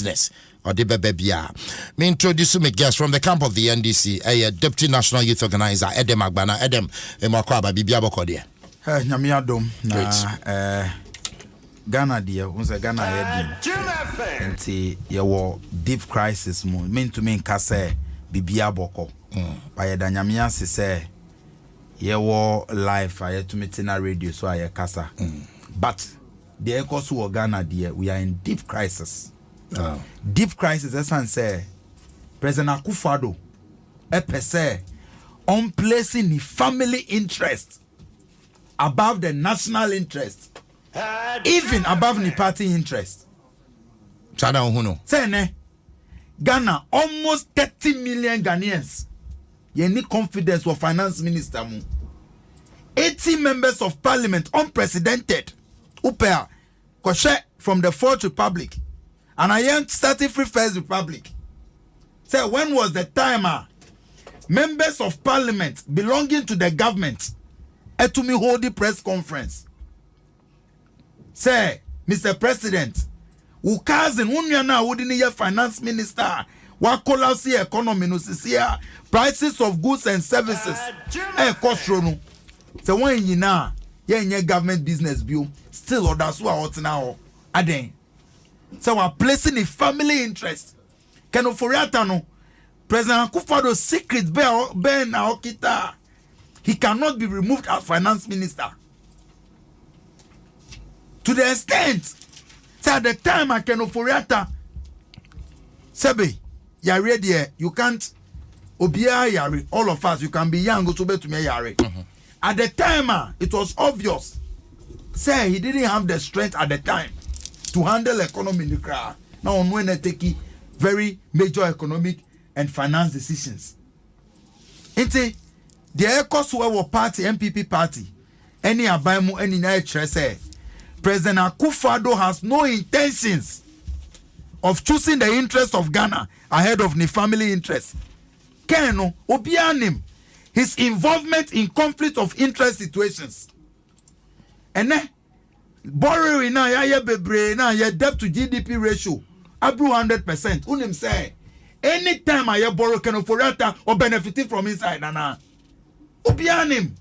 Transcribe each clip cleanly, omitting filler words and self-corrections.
business. Or the bebia. Me introduce my guest from the camp of the NDC, a Deputy National Youth Organizer, Adom Agbana. Adom, Emakwaba, Bibia Bokodia. Nyami Adom, na Ghana dear, once a Ghana head nti ye deep crisis mo mean to mean kase bibia boko by the nyamia say ye life I to meet in a radio so I kasa but the echoes of Ghana dear we are in deep crisis. Deep crisis as I say President Akufo-Addo say on placing the family interest above the national interest, even above the party interest. Chana Uhuno. Say Ghana almost 30 million Ghanaians. You need confidence for finance minister. 80 members of parliament unprecedented. Upea Koshe from the Fourth Republic. And I am starting free First Republic. Say when was the time members of parliament belonging to the government to me hold the press conference? Say, Mr. President, who cousin unyana wouldn't hear finance minister what collapse economy no sisia prices of goods and services cost rono. So when you na ye government business bill still or that's what now aden. So we're placing a family interest. Keno Foriata no President Akufo-Addo's secret Ben Aokita. He cannot be removed as finance minister. To the extent, say at the time I can Foriata Sebe, you're ready, you can't obia yari, all of us, you can be young, go to bed to me yari. At the time, it was obvious. Say he didn't have the strength at the time to handle economy in the crowd. Now on when they take very major economic and finance decisions. Inte the echoes were party, MPP party, any abaimu, any night say President Akufo-Addo has no intentions of choosing the interest of Ghana ahead of the family interest. Keno obianim his involvement in conflict of interest situations. And then borrowing na ya bebre na ya debt to GDP ratio abru 100%. Unim say anytime I borrow Keno Foriata or benefiting from inside nana. Obianim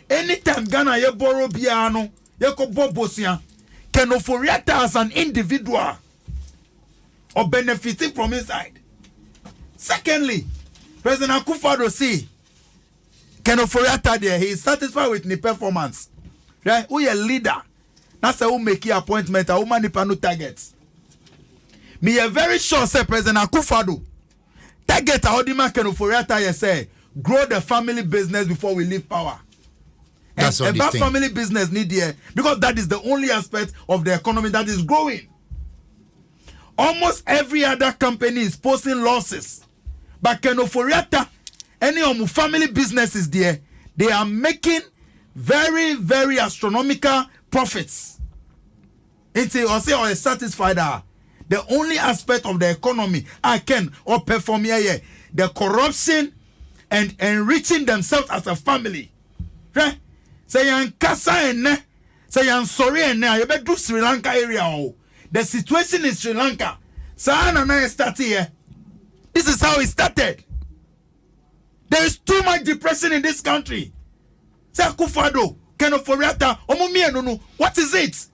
anytime Ghana ya borrow biano Yeko Bobosia Keno Foriata as an individual or benefiting from inside. Secondly, President Akufo-Addo see Keno Foriata there, he is satisfied with the performance. Right? Who a leader? That's who make your appointment, who manipulate targets. Me a very sure say President Akufo-Addo target Audima Keno Foriata say grow the family business before we leave power. That's and about family business need here because that is the only aspect of the economy that is growing. Almost every other company is posting losses, but Keno Foriata, any of family businesses there, they are making very, very astronomical profits. Until or say or is satisfied the only aspect of the economy I can or perform here, the corruption and enriching themselves as a family. Right? Say yan kasa ene, say yan sorry ene, you better do Sri Lanka area. The situation in Sri Lanka, Sahana na start here. This is how it started. There is too much depression in this country. Say Akufo-Addo, Keno Foriata, Omumie no. What is it?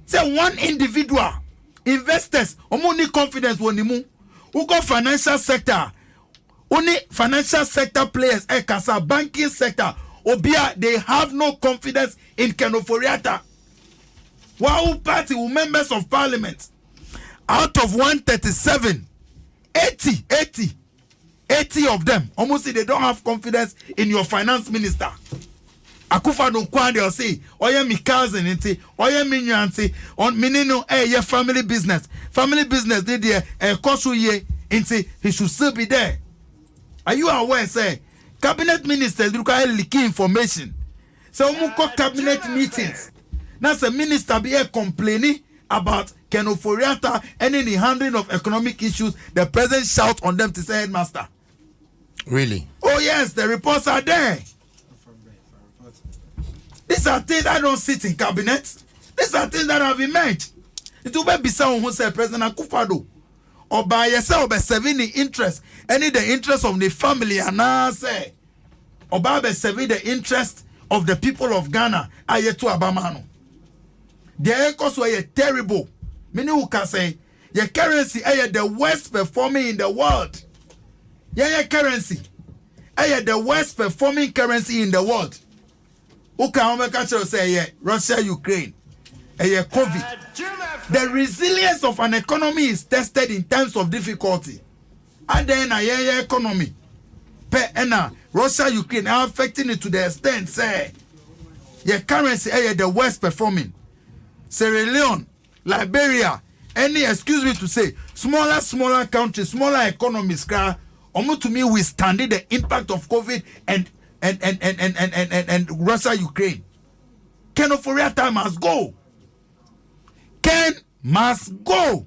Say one individual, investors, only confidence wonimu. Who got financial sector? Only financial sector players, kasa banking sector. Obia, they have no confidence in Keno Foriata. Wow, party members of parliament out of 137, 80 of them almost say they don't have confidence in your finance minister. Akufo-Addo kwande or say, oye mi cousin inti, oye mi nyanti, on minino your family business did there kosu ye inti, he should still be there. Are you aware say cabinet ministers look at leaking information? So cabinet meetings. Now the minister be here complaining about Keno Foriata and in the handling of economic issues. The president shout on them to say headmaster. Really? Oh yes, the reports are there. These are things that don't sit in cabinet. These are things that have emerged. It will be someone who say President Akufo-Addo or by yourself be serving the interest, any the interest of the family, and now say or by serving the interest of the people of Ghana. Ayetu Abamano. The echoes were terrible. Many who can say your currency is the worst performing in the world. Your currency is the worst performing currency in the world. Who can say Russia, Ukraine, COVID. The resilience of an economy is tested in times of difficulty. And then a economy, Russia, Ukraine are affecting it to the extent say your currency is the worst performing. Sierra Leone, Liberia, any excuse me to say smaller countries, smaller economies, to me withstanding the impact of COVID and Russia, Ukraine. Ken Ofori-Atta must go. Ken must go.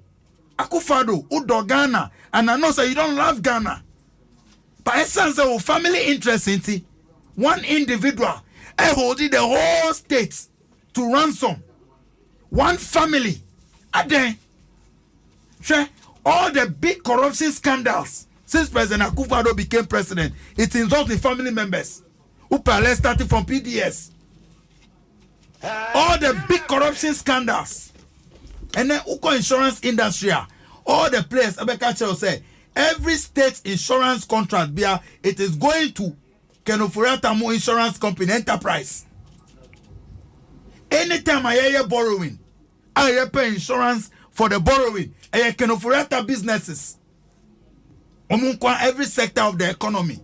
Akufo-Addo, Udo Ghana, and I know say you don't love Ghana. But essence of family interest in one individual, holding the whole state to ransom. One family. And then, all the big corruption scandals since President Akufo-Addo became president, it involves the family members. Upale starting from PDS. All the big corruption scandals. And then Uko insurance industry. All the players, Abeka will say, every state insurance contract, it is going to Ken Ofori-Atta Insurance Company Enterprise. Anytime I hear borrowing, I hear pay insurance for the borrowing. I hear Ken Ofori-Atta businesses. Every sector of the economy.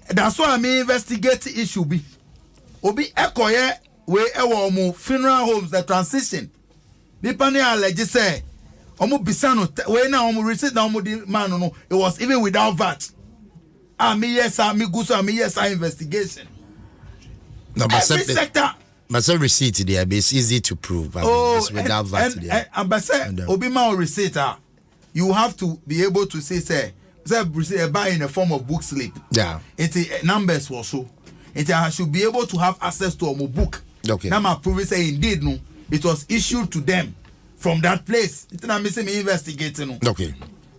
That's why I investigate the issue. Obi ekoye we ewo funeral homes, the transition. Nipani allege say omu bisano we na omu receipt na omu di man no, it was even without VAT. Investigation. No, but every sector. But some receipt there, it's easy to prove. It's without VAT there. But say Obima receipt, you have to be able to say buy in the form of book slip. Yeah. It's numbers also. It should be able to have access to a book. Okay. Now my proof say indeed no, it was issued to them from that place. It's not missing me investigating. No. Okay.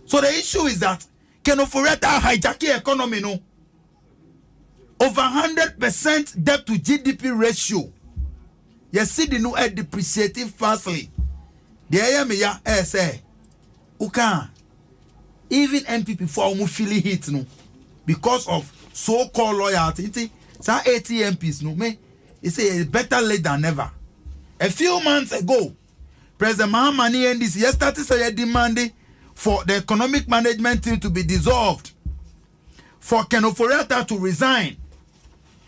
So the issue is that Ken Ofori-Atta hijacking economy no. Over 100% debt to GDP ratio. You see the new depreciative fastly. The area say, uka even MPP for almost feeling hit no because of so-called loyalty. Some 80 MPs no me. It's a better late than never. A few months ago, President Mahamani and this yesterday say demanding for the economic management team to be dissolved, for Ken Ofori-Atta to resign.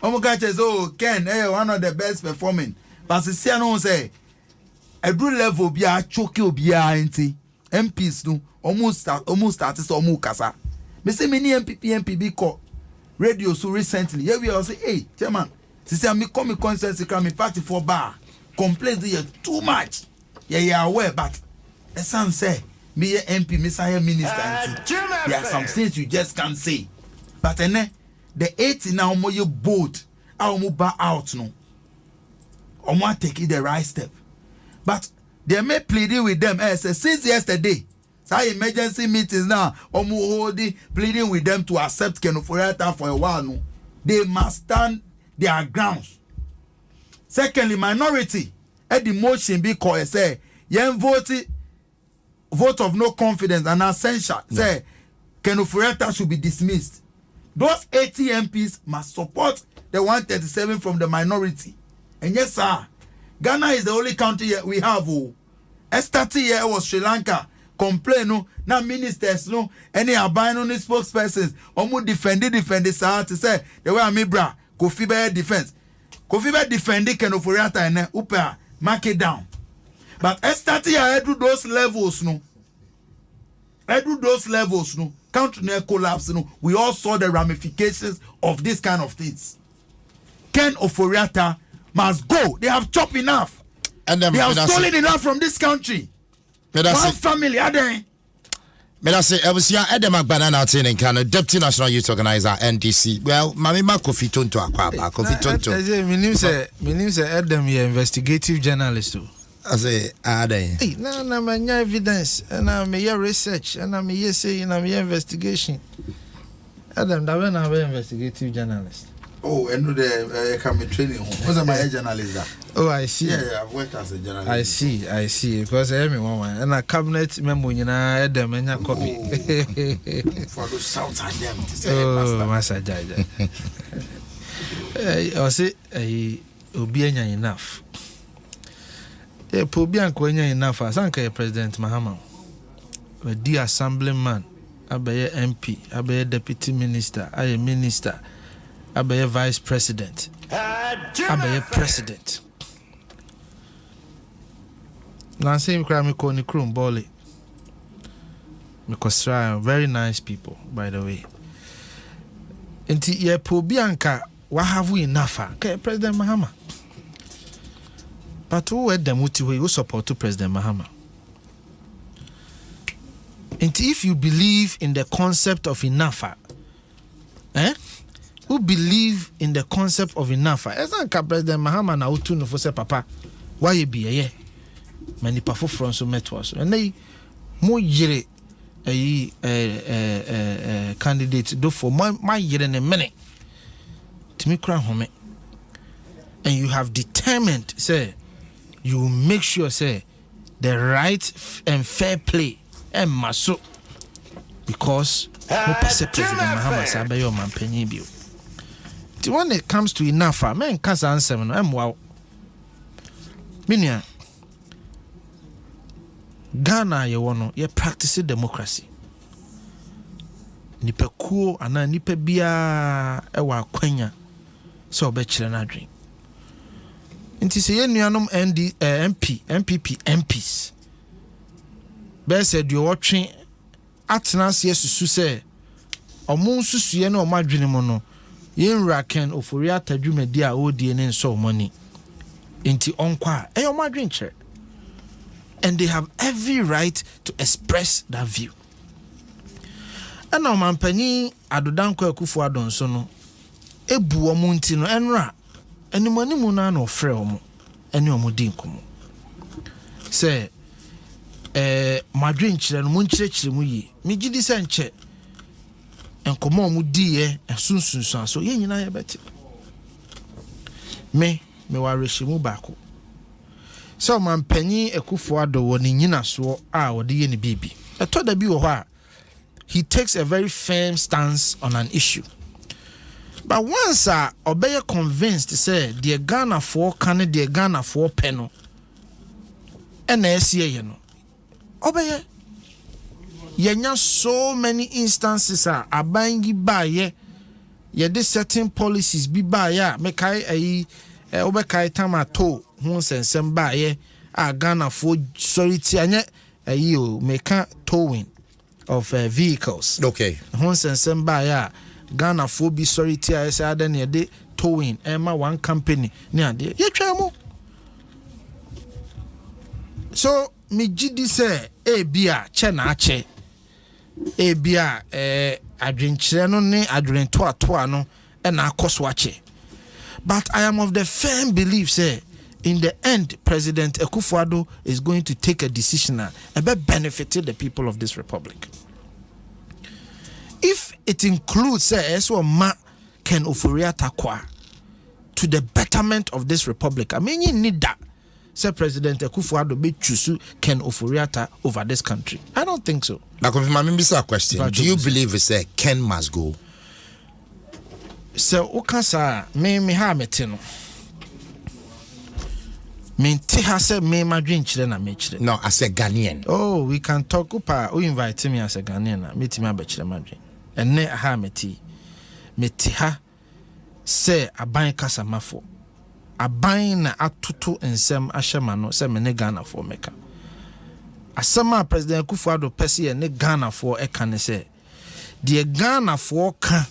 Ken, one of the best performing. But Siano say, a good level be a choke be a MPs no almost started so kasa. Me say many MPB call radio so recently. Here we are say, hey, chairman, Sister me come consensus me party for bar. Complaints here too much. Yeah, aware, but the son say, me MP, me say minister. There are some things you just can't say. But then the 80 now more you bold, I will back out no. I want to take it the right step. But they may pleading with them since yesterday. So emergency meetings now, holding pleading with them to accept Ken Ofori-Atta for a while. No, they must stand their grounds. Secondly, minority at the motion be called say, vote of no confidence and essential. No. Say Ken Ofori-Atta should be dismissed. Those 80 MPs must support the 137 from the minority. And yes, sir, Ghana is the only country we have. Estati here was Sri Lanka. Complain no, now ministers no, any abandon spokespersons, almost defend sir to say the way I'm bra, Kofi Be defense. Kofi Be defending Ken Ofori-Atta and upa mark it down. But Estati here do those levels no. Country near collapse no. We all saw the ramifications of this kind of things. Ken Ofori-Atta must go. They have chopped enough. And they have stolen enough from this country. One family, are they? I was young Adom 106.3 in Canada, Deputy National Youth Organizer, NDC. Well, Mamima Kofi Tonto Akwaba, Kofi Tonto. My name is Adom, investigative journalist. I say, Hey, na my evidence, and I'm a research, and I'm a say, and I'm a investigation. Adam, that when I'm an investigative journalist. Oh, and the come training home. What's my journalist? Oh, I see. Yeah, I've worked as a journalist. I see. Because everyone and a cabinet member, you know, Adam and your copy. For those sounds I them to say, oh, Master Jaja. I say, will be enough. A Pobian Quenya enough as Uncle President Mahama. A dear assemblyman, Abaye MP, Abaye Deputy Minister, I am Minister. Abaye Vice President, Abaye President. Nancy Mkrami Koni Krum Boli. Mikosra, very nice people, by the way. Inti ye Pobianka, what have we enough? Okay, President Mahama. But who had the motive who support to President Mahama? Inti if you believe in the concept of enough, who believe in the concept of enough? As Uncle President Mahama na utunu for say papa, why you be a many powerful from so metwas and they mo yere a candidate do for my year in a minute to me crown home, and you have determined say you make sure say the right and fair play and maso because no President Mahama sabe your man penny bill. When it comes to enough, men can't answer. I'm wow. Minia Ghana, you want to practice democracy. Nipe kuo ana nipe bia ewa kwanya so be kire na dwen. Nti se yenuanom MPP MPs. Be se de wotwe atena se susu se omo susuye na omo adwene mo no yenra ken ofori atadwumadi a odie ne nso money. Nti onkwa omo adwen kire. And they have every right to express that view. And now Mampani Adodanko Akufo Adon so no ebu omo nti no enra enimani mu na no frɛ omo ene omo di nkomo sɛ madwen kyerɛ no mu nkyerɛkyerɛ mu yi megidi sɛ nkyɛ enkomo omo di ye ensunsunsun so ye nyina ye bɛte me wa reshimu baako so Mampani Akufo Addo wɔ ne nyina so a wɔde ye ne bibi ɛtɔ da bi wɔ hɔ a he takes a very firm stance on an issue. But once obey convinced to say the Ghana for can the Ghana for peno and you know obey yenya so many instances are buying you by ye this certain policies be by ya make I obekai tama to Nsem by ye Ghana for sorry tianye make towing of vehicles. Okay. Nsem by ya Ghana for be sorry tia I said then de towing Emma one company near de ye twamo. So me gidi say bia che na che bia adwenkyere no ne adwento ato no e na akoso ache. But I am of the firm belief say in the end President Akufo Addo is going to take a decision about benefiting the people of this republic. If it includes ma Ken Ofori-Atta kwa to the betterment of this republic, I mean you need that. Say President Akufo Addo be choose Ken Ofori-Atta over this country. I don't think so. Now, a question. Do you believe it's Ken must go? So ukasa me ha metino. Me ha say me madwin kire na me kire. No, as a Ghanaian. Oh, we can talk upa. Who invite me as a Ghanaian na meet me abekire madwin. Enne ha meti ha say aban kasa mafo aban na atoto nsem ahyema no say me ne Ghana for meka asema President Akufo Addo pese ne Ghana for eka ne say de Ghana for ka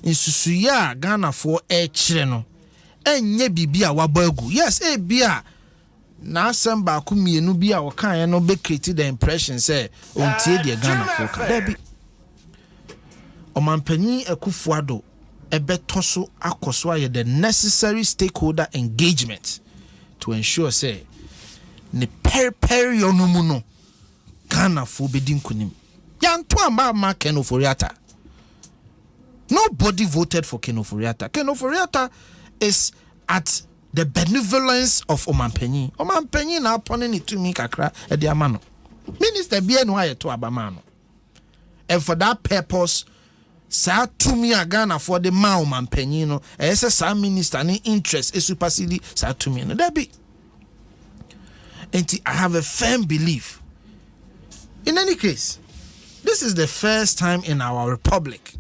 insusuya Ghana for kire no enye bibia wabagu yes bia na asem ba ku mienu bia wo kan no be create the impression say ontie de Ghana for ka da bi Mampani Akufo Addo ebetoso akoso aye the necessary stakeholder engagement to ensure say ne periperio no mu no Ghana fo bedi nkunim yanto ama Ken Ofori-Atta. Nobody voted for Ken Ofori-Atta. Ken Ofori-Atta is at the benevolence of Omampenyi. Omampenyi na apone ni tumi kakra e de ama no. Minister bia no aye to abama no. And for that purpose, sa tumi Ghana for the ma Omampenyi no, e se sa minister ni interest e supersede sa tumi no. There be. And I have a firm belief. In any case, this is the first time in our republic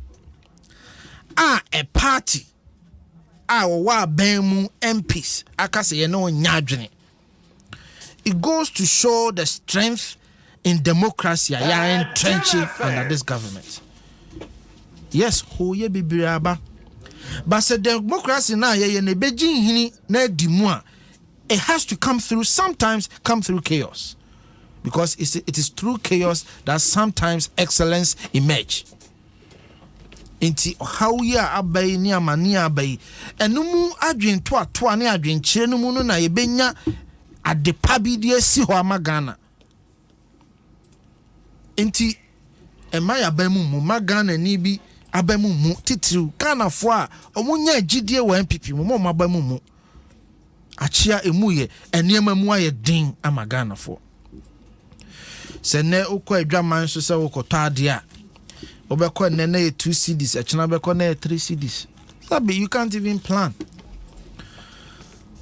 a party wa bemu MPs akase ye no nyadwene. It goes to show the strength in democracy ya entrenched under this government. Yes, hoye bibiraba. But the democracy na ye ne beji hini na di mu a, it has to come through chaos. Because it is through chaos that sometimes excellence emerge. Inti how ya abai ni amani abai enumu adwen to ne adwen kire no mu no na yebenya adepa bi de si ho amagana. Inti ema ya ba mu magana ni bi abamu mu titiru Ghana fo a omunya agidie wa MPP mu mo abamu mu achia emuye enema mu aye din amagana fo. Sene ukwa edwaman so se wokotọ ade a obekọ ne na 2 cedis echina bekọ na 3 cedis. Sabi you can't even plan.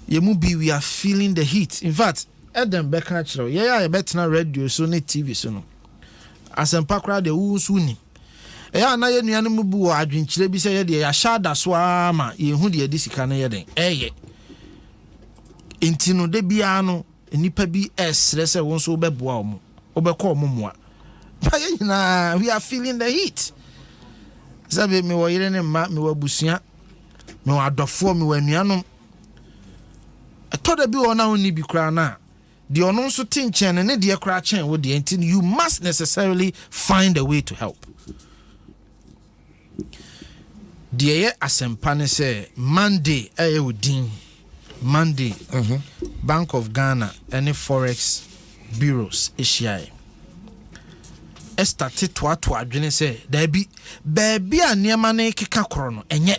Yemu bi we are feeling the heat. In fact, Adom beka chiro ye betena radio so ne TV so no. Asempa kra de wusu ni. Na ye nuanu bu wo adwenkyire bi se ye de ya shada so ama ye hu de di sika na ye den. Intino de bia no nipa bi esre se won so beboa omo. Obekọ omumwa. We are feeling the heat. Sabe me wo yire ne ma me wo busua me wo adofo me wo anuanom. Etoda bi wona oni bi kra na de ono nso tinchen ne de kra chen wo de entin you must necessarily find a way to help. De ye asempa ne se Monday udin Monday Bank of Ghana any forex bureaus ACI estate to adwene say there be baby a niema na keka koro no enye,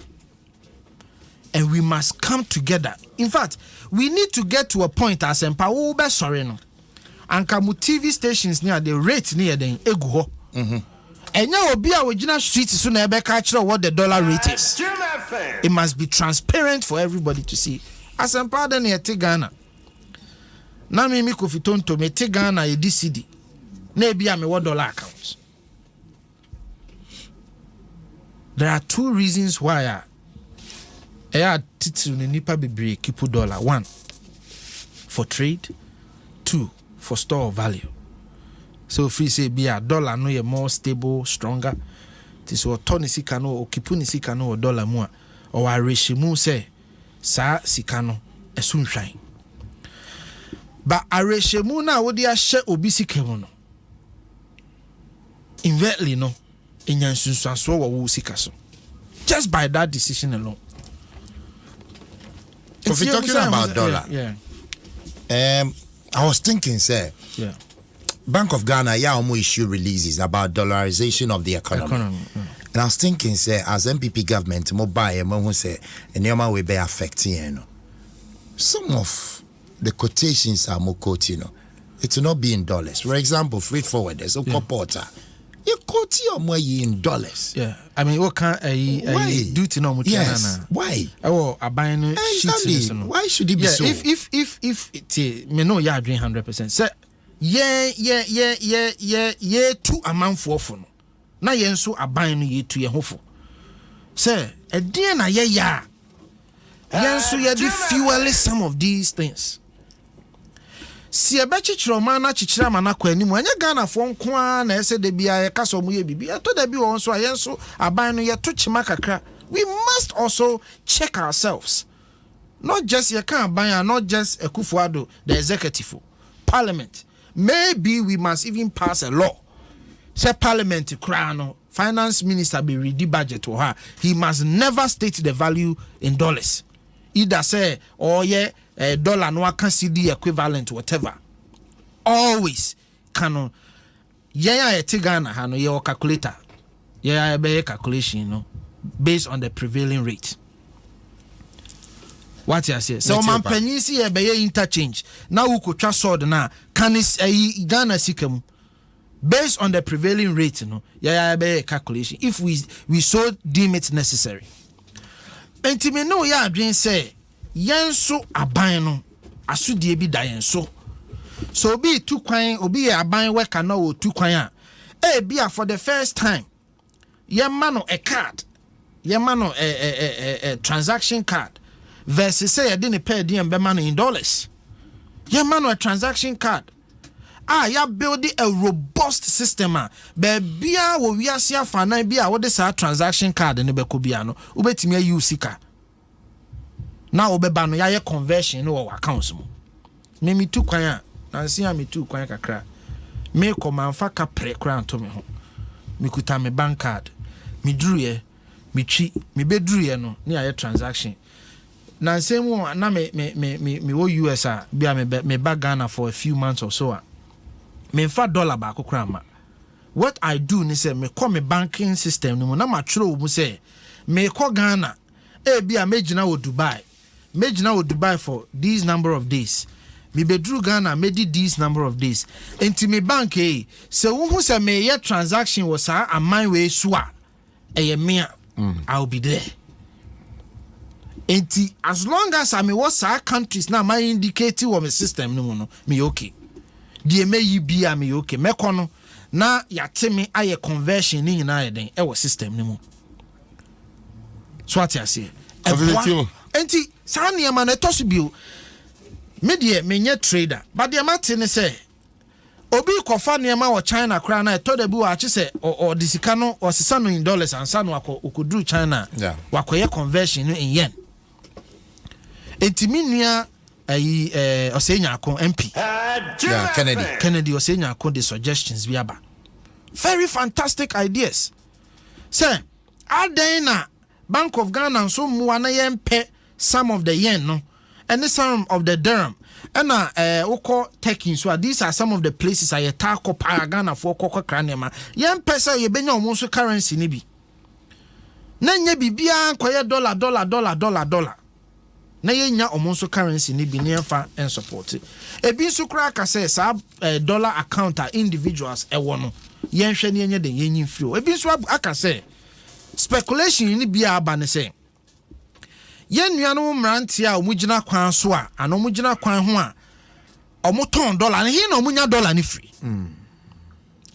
and we must come together. In fact, we need to get to a point as empa wo be sorry no anka mu TV stations near the rate near den egu ho enye obi a wogina street so na ebe ka kire what the dollar rate is. It must be transparent for everybody to see. As empa den e te Ghana na me Kofi Tonto me te Ghana e DCD na bia me $1 account. There are two reasons why I title ni nipa bebre keep $1. 1 for trade, 2 for store of value. So if we say bia dollar no ye more stable, stronger, this will turn sika no o keep ni sika no $1 mu o wa reshimu say sa sika no esun hwan. But a reshimu na wo dia hye obi sika mu no invertly no enyansunsuaso wo sika so just by that decision alone. If we're talking about dollar, I was thinking, sir, Bank of Ghana, almost issue releases about dollarization of the economy. And I was thinking, sir, as MPP government, mobile, who say, and your will be affecting, you know, some of the quotations are more quoted, you know, it will not be in dollars. For example, freight forwarders, or porter. You quote your money in dollars. Yeah, I mean, what can I do to know? Yes, why? Oh, I buy no sheets. Why should it be so? If it me know you are doing 100%. Say, yeah, to amount for phone. Na yen so aban no ye to ye hofo. Say, a dear na yeah. Yen so ye do fuel some of these things. Si ebe chichiro mana chichira mana kwa animu anya Ghana fo nko na ese de bia ye kaso mu ye bibia to da bi won so ayen so aban no ye to chima kakra. We must also check ourselves. Not just ye kan aban, not just Akufo-Addo the executive, parliament. Maybe we must even pass a law. Say parliament kra no finance minister be ready budget to her. He must never state the value in dollars. Either say or dollar no can CD equivalent whatever. always kano yaya Ghana hano your calculator yeah be calculation you know based on the prevailing rate. What you say? So man penny see be interchange. Now we could trust sword na can is Ghana sikemu based on the prevailing rate, you know. Yeah, be calculation. If we so deem it necessary. Enti me no ya adwen say yenso aban no asudie bi da yenso. So obi tu kwan obi aban worker na o tu kwan a bia for the first time yema no a card yema no a transaction card versus say you didn't pay the money in dollars. Yema no a transaction card. Ya building a robust system bebia wo wiase afana bia wo de sa transaction card ne be ko bia no ubetimi use sika na obeba no ya conversion no wo accounts mu me tu kwan a nansi a me tu kwan kakra me ko manfa ka pre kra to me ho me kuta me bank card me druye me twi me bedruye no ne ya transaction nansi mu na me wo US a bia me back Ghana for a few months or so me fa dollar ba kokra. What I do ni say me call me banking system ni mo na ma twere wo say me call Ghana bia me gina wo Dubai for these number of days. Me bedru Ghana me di this number of days. Enti me bank say wo hu say me ye transaction was sa aman we so a me I'll be there. Enti as long as I me was sa countries na my indicate wo me system ni mo no me okay. Die me yi bia me okay me kono na yate me aye conversion ni nyina aye den e wo system ni mu so ati ase enti sa ne ma na toso bio me die me nye trader but die mate ne say obi kofa ne ma wo China kra na to da bi wa ache say o disika no o sesa no in dollars ansa no akoduru China wakoye conversion in yen enti me nua Osenya Akon MP Kennedy Osenya Akon the suggestions we aba very fantastic ideas say adena Bank of Ghana so mu na yempe some of the yen no and some of the dirham and woko taking so these are some of the places I attack up Ghana for kokokra nema yempe say ye benya omo so currency ni bi na nya bibia koye dollar na yenya omonso currency ni bi nefa and support ebi nso kra ka say sa dollar account individuals ewo no yenhwe ne yenye den yenyi free ebi nso aka say speculation ni bia aba ne say yennuano mrantia omugina kwan so a ano omugina kwan ho a omoton dollar ne hin na omunya dollar ni free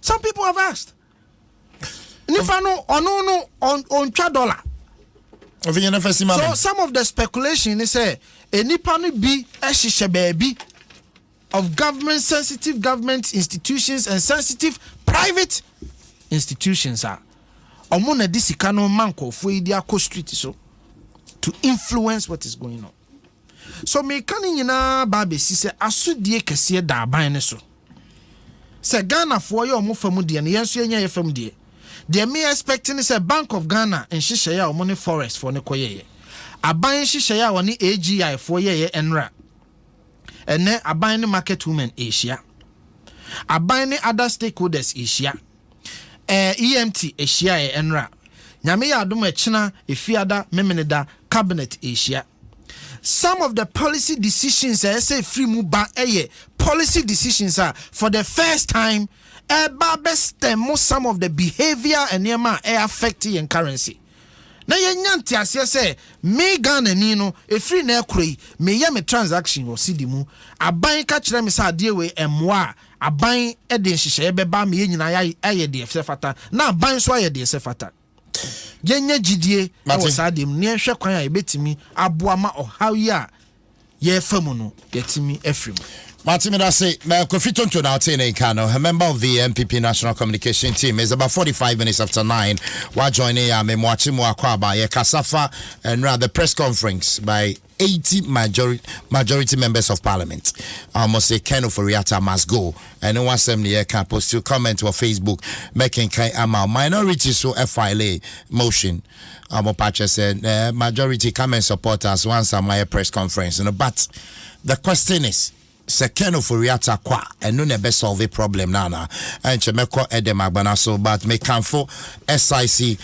some people have asked nifa no ono no on twa dollar. So some of the speculation is say nipa no bi ehihye baabi of government sensitive government institutions and sensitive private institutions are omo na disika no mankofo idi akọ street so to influence what is going on. So me kan nyina ba be si say asodie kese da aban ne so say Ghana fo ye omo famu de ne yenso enya ye famu de. The me expecting is a Bank of Ghana and Shishaya or money forest for Nikoye. A buying Shishaya or ni AGI for ye enra. And then a buying market women Asia. A buying other stakeholders Asia. EMT Asia enra. Nyame Adom China Ifiada Memeneda Cabinet Asia. Some of the policy decisions I say free move back policy decisions are for the first time some of the behavior and yema affecting and currency. Na yenyanti asie say me Ghana ni no e free na ekure me ye me transaction wo sidimu aban ka kire me sa de we emwa aban e de nhihye e beba me nyina ya de efata na aban so ya de efata yenya gidie wo sa dem ne hwe kwan a ebetimi aboa ma ohawi a ye famu no yetimi afrimu. Martin Midase, Kofi Tonto now in Kano, a member of the MPP National Communication Team. It's about 45 minutes after 9. While joining Memwachimu Akwaba, Kasafa, and rather press conference by 80 majority members of Parliament. I must say Ken Oforiatta must go. And no one assembly can post to comment on Facebook making minority so FILA motion. Pacha said majority come and support us once my press conference. But the question is, second of Furiata kwa and no nebe solve a problem nana and chemeko Adom agbana so but me canfo SIC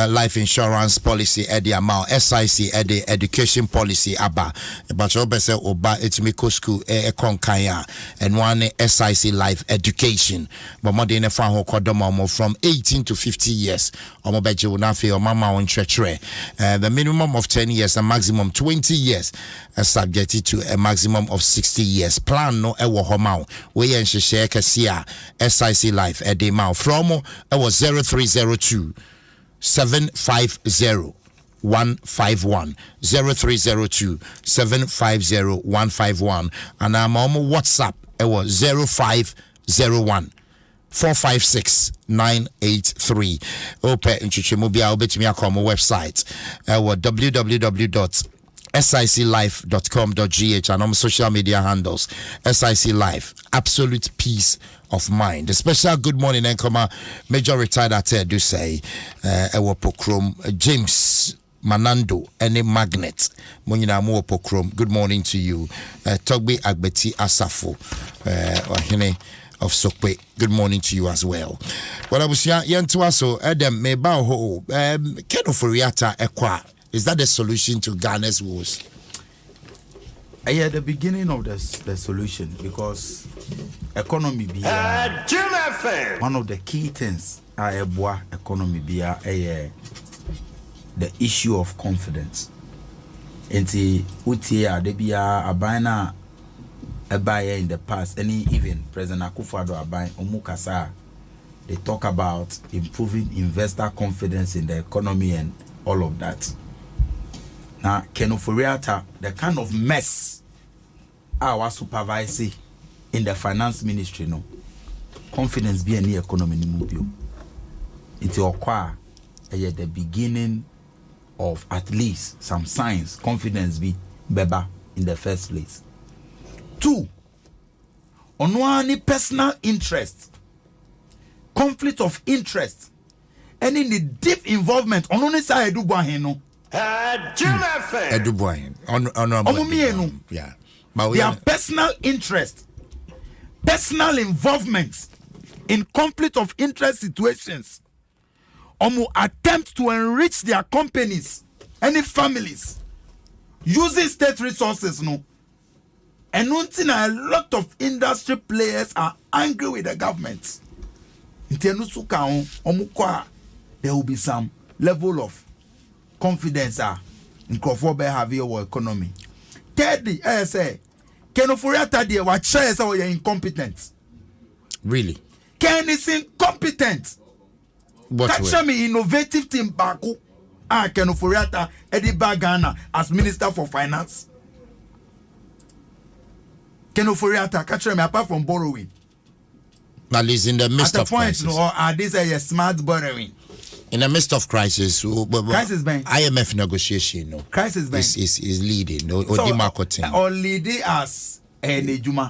life insurance policy edi amount SIC edi education policy aba but obese oba etimiko school konkanya and one SIC life education but more than a fan ho kodomo from 18 to 50 years omo beje una fe o mama on chechre the minimum of 10 years and maximum 20 years subjected to a maximum of 60 years plan no ewo homa we yen hye kese a SIC life edema from was 0302 750 151 0302 750 151 and I'm on WhatsApp it was 0501 456-983. Ope Nchichimubia obetumi akoma website www.siclife.com.gh and on social media handles SIC Life. Absolute peace of mind. A special good morning and major retired at do say Pokrom James Manando any magnet Munyina Mo Pokrom. Good morning to you. Togbe Agbeti Asafo Ohine of Sokwe. Good morning to you as well. Well, I was Yantuaso Adom Meba ho Keno Furiata Ekwa. Is that the solution to Ghana's woes? Yeah, the beginning of the solution because economy be one of the key things economy be the issue of confidence. Enti utia de be abana abaye in the past any even President Akufo-Addo abai omukasa they talk about improving investor confidence in the economy and all of that. Now, Kenoforiata, the kind of mess our supervisor in the finance ministry, no confidence be any economy in mobile. It's the beginning of at least some signs confidence be beba in the first place. 2, on one personal interest, conflict of interest, and in the deep involvement on only side do no. Yeah. Their personal interest, personal involvement in conflict of interest situations, attempt to enrich their companies, any families, using state resources, no. And a lot of industry players are angry with the government. There will be some level of confidence in Crawford have your economy. Thirdly, I say, Kenoforiata de wa share say you're incompetent. Really? Ken is incompetent. Catch me innovative team Baku. Kenoforiata Eddie Bagana as Minister for Finance. Kenoforiata catch me apart from borrowing. At least in the midst of crisis. No, are these a smart borrowing? In the midst of crisis, crisis bank. IMF negotiation, no. Crisis bank is leading, no. So, or leading as a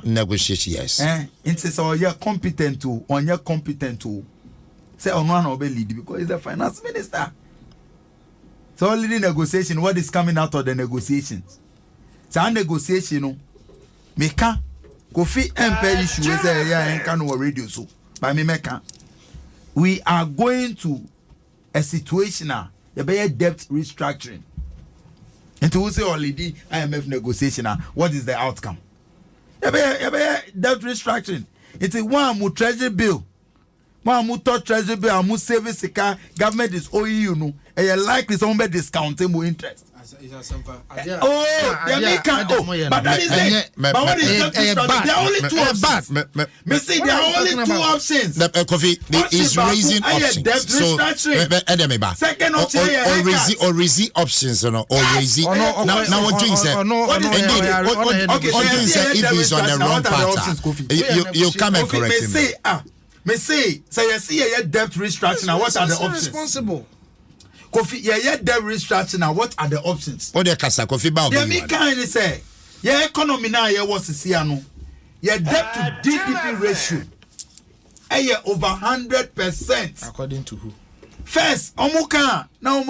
negotiation, yes. So you're competent to, on you're competent to say on one or be lead because he's the finance minister. So leading negotiation, what is coming out of the negotiations? So a negotiation, no. Meka Kofi MP issue is a can radio so by me meka. We are going to a situation now, the debt restructuring. And to say already IMF negotiation, what is the outcome? Debt restructuring. It's a one more treasury bill. One more treasury bill, and more service car government is owing you know, and you likely some discounting more interest. But that is it. But what is debt restructuring? There are only two options. Me say there are only two options. Kofi is raising options. So, second option or raising options, or raising. Now what you say? If he's on the wrong path, you come and correct him. Me say you see a debt restructuring. What are the options? Responsible. Kofi, debt restructuring. Now, what are the options? What the kasa Kofi ba obi. Me kind say, economy now was no. Debt to GDP ratio. Over 100%. According to who? First, omuka now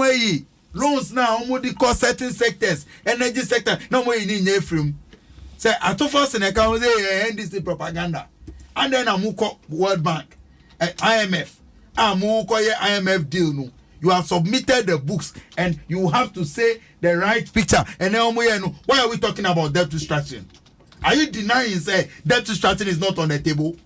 loans now the cost certain sectors, energy sector now in from. Say at first in account say NDC propaganda. And then amuko World Bank, IMF. Amuko IMF deal no. You have submitted the books and you have to say the right picture. And then why are we talking about debt restructuring? Are you denying say debt restructuring is not on the table?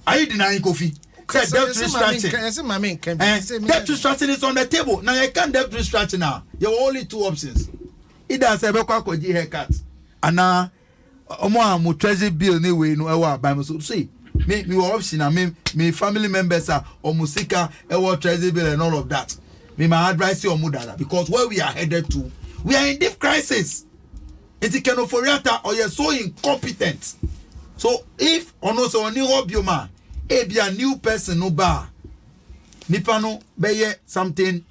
Are you denying Kofi? Say debt restructuring. Debt restructuring is on the table. Now you can't debt restructuring now. You have only two options. Either say bekwa koji haircut. And omo treasury bill ni we no ewa by so see. Me option and me family members are omusika ewa treasury bill and all of that. Me my advice you omudala because where we are headed to, we are in deep crisis. It's kenoforiata or you're so incompetent. So if ono so oni obioma e be a new person no bar nipano beye something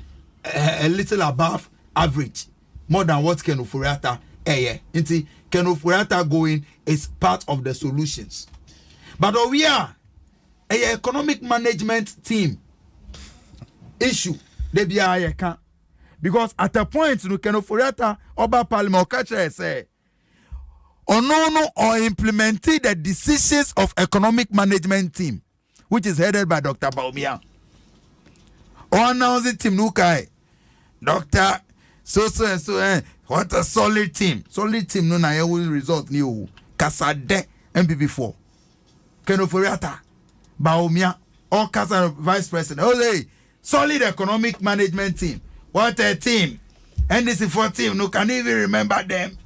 a little above average more than what kenoforiata Inti kenoforiata going is part of the solutions. But we are a economic management team issue. They be a can because at a point no kenoforiata oba parliament catcher say or implemented the decisions of economic management team, which is headed by Dr. Baumia. Or announcing team Nukai. Dr. So what a solid team. Solid team no na will result new. Kasade MPP4. Kenoforiata. Baumia. All Kasa Vice President. Oh, solid economic management team. What a team. NDC4 team. No can even remember them.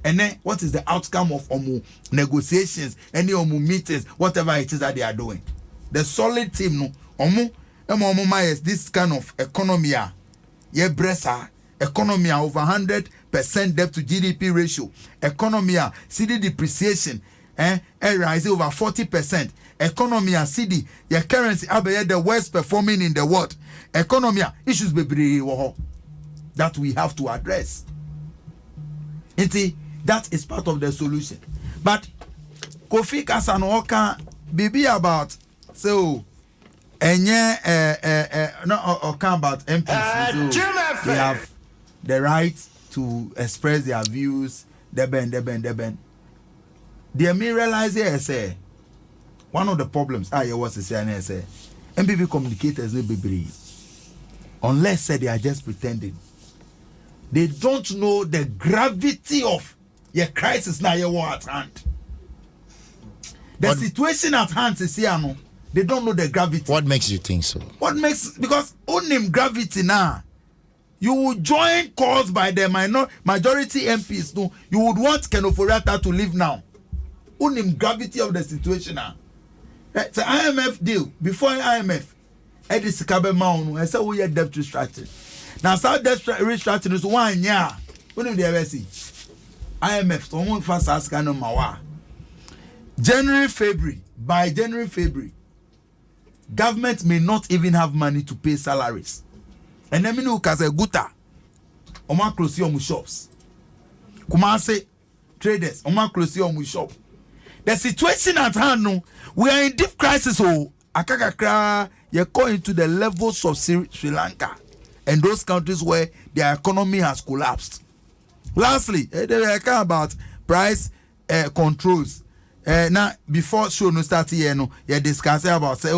And then what is the outcome of negotiations, any meetings, whatever it is that they are doing? The solid team no is this kind of economy economy over 100% debt to GDP ratio, economy CD depreciation rise over 40%, economy CD your currency the worst performing in the world, economy issues that we have to address. That is part of the solution. But Kofi Kasanoka be about so no about MPs. So they have the right to express their views. Deben. They may realize here say one of the problems was saying say MPP communicators they be unless they are just pretending. They don't know the gravity of your crisis now you at hand. The situation at hand is here no. They don't know the gravity. What makes you think so? Because only gravity now. You would join calls by the majority MPs. No, you would want Kenoforiata to leave now. Only gravity of the situation now. The IMF deal before IMF. Edis Kabe Maunu. I said we had debt restructuring. Now, South debt restructuring is 1 year. When do they ever see? IMF, so one fast ask Mawa. By January, February, government may not even have money to pay salaries. And then you can say, Guta, Oma close your shops. Kumase traders, Oma close your shop. The situation at hand, no, we are in deep crisis. Oh, Akakakra, you're going to the levels of Sri Lanka and those countries where their economy has collapsed. Lastly, they were talking about price controls. Now, before show no start here, no, you're discussing about say,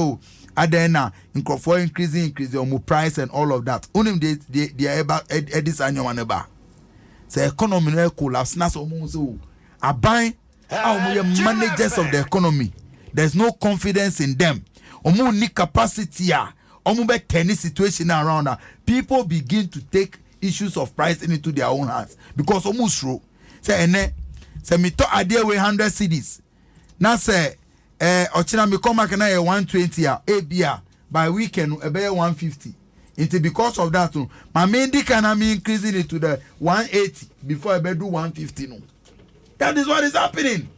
Adena, increasing price and all of that. Unim they are about this annual one about. Say economy no collapse. Now so buying managers of the economy. There's no confidence in them. Omu ni capacity omu be tennis situation around. People begin to take issues of pricing into their own hands because almost true. Say me to idea we 100 cedis. Now say ochina me come back na 120 abia by weekend e be 150. It's because of that my main can be increasing it to the 180 before I do 150 no. That is what is happening.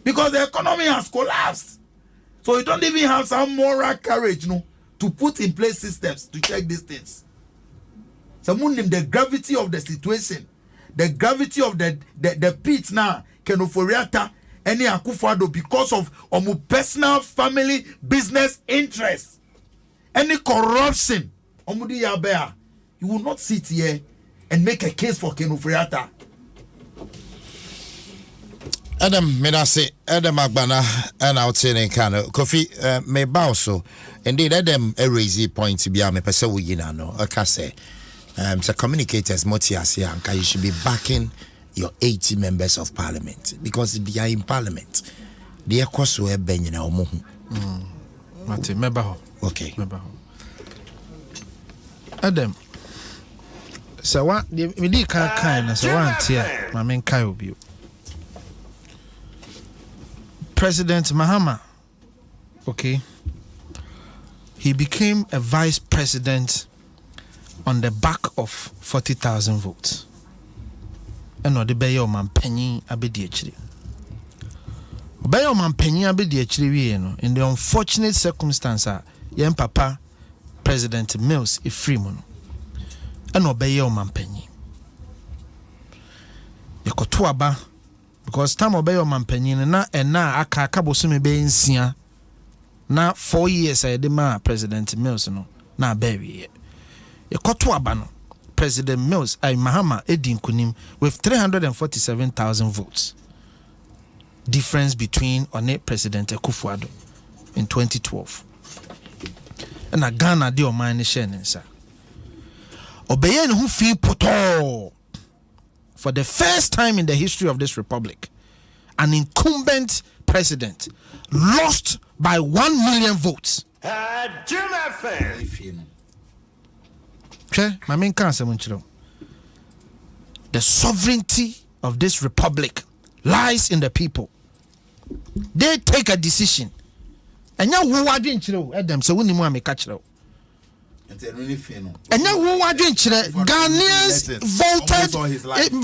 Because the economy has collapsed. So you don't even have some moral courage to put in place systems to check these things. Someone named the gravity of the situation, the gravity of the pit now, Kenoforiata, any Akufado, because of personal family business interests, any corruption, Omudi Yabea, you will not sit here and make a case for Kenoforiata. Adam, me na say Adam Agbana and out saying kind of coffee me bow so indeed Adam a raise point to be a me pesa we no okay say so communicators motiasi anka you should be backing your 80 members of parliament because they are in parliament they are so e ben na omo hu Mate meba ho okay meba ho Adam so what me di kan na so one tia ma men kai obi President Mahama, okay, he became a vice president on the back of 40,000 votes. And no, the Bayo Mampenny Abedi actually. Bayo Mampenny Abedi actually, in the unfortunate circumstance, Yen Papa, President Mills, is Freeman. And no Bayo Mampenny. Yokotuaba. Because time obey your mampenyin na aka kabosumi be nsia na 4 years I dema President Mills no na bury ye koto aba no President Mills Mahama edi nkunim with 347,000 votes difference between one President Akufo-Addo in 2012 and Ghana de o man ni share nsa obeye ne hu fi poto. For the first time in the history of this republic, an incumbent president lost by 1 million votes. The sovereignty of this republic lies in the people. They take a decision. And now who are doing Adam so we need catch it. And now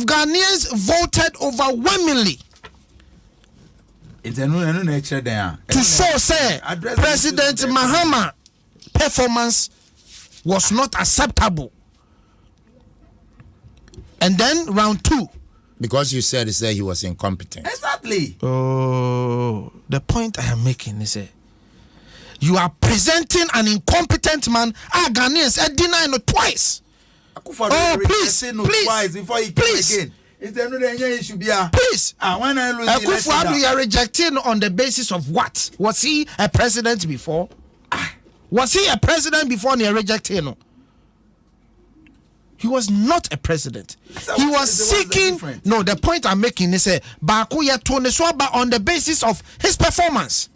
Ghanaians voted overwhelmingly to show say President Mahama performance was not acceptable. And then round 2. Because you said he was incompetent. Exactly. Oh, the point I am making is you are presenting an incompetent man. Ghanaians deny no twice. Oh, please, twice before he came again. Please. Akufo-Addo, you are rejecting on the basis of what? Was he a president before? Was he a president before and you are rejecting him? He was not a president. He was seeking. No, the point I'm making is Baku Yatone Swaba on the basis of his performance.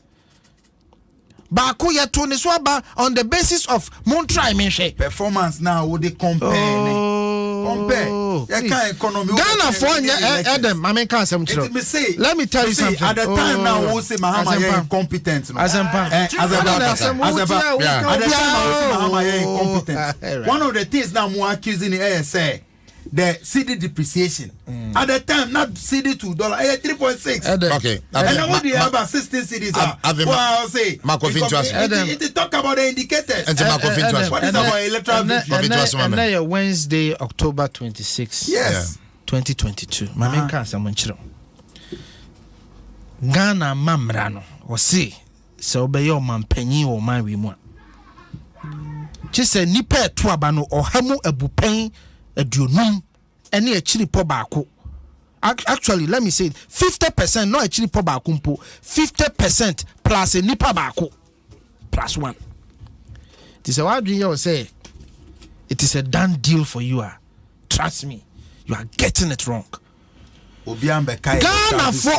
Baku ya Tony Swaba on the basis of Montrai Menche. Performance now would they compare? Compare. Ghana for Adam, I mean, let me tell you something. At the time now, we'll say Mahama incompetent. Incompetent. One of the things now more accusing the ASA. The CD depreciation at the time, not CD $2, 3.6. Okay, and then what do you have about 16 CDs? I'll say it talk about the indicators. What is about electoral victory? And then Wednesday, October 26, yes, 2022. Mami can't mention Ghana Mamrano or see so be your man penny or my woman. Just a nipe tuabano or hamu ebupen. Adunum any a chili pobako. Actually, let me say 50%, not a chili pobako, 50% plus a nipa bako plus 1. It is a word you say it is a done deal for you. Trust me, you are getting it wrong. Ghana for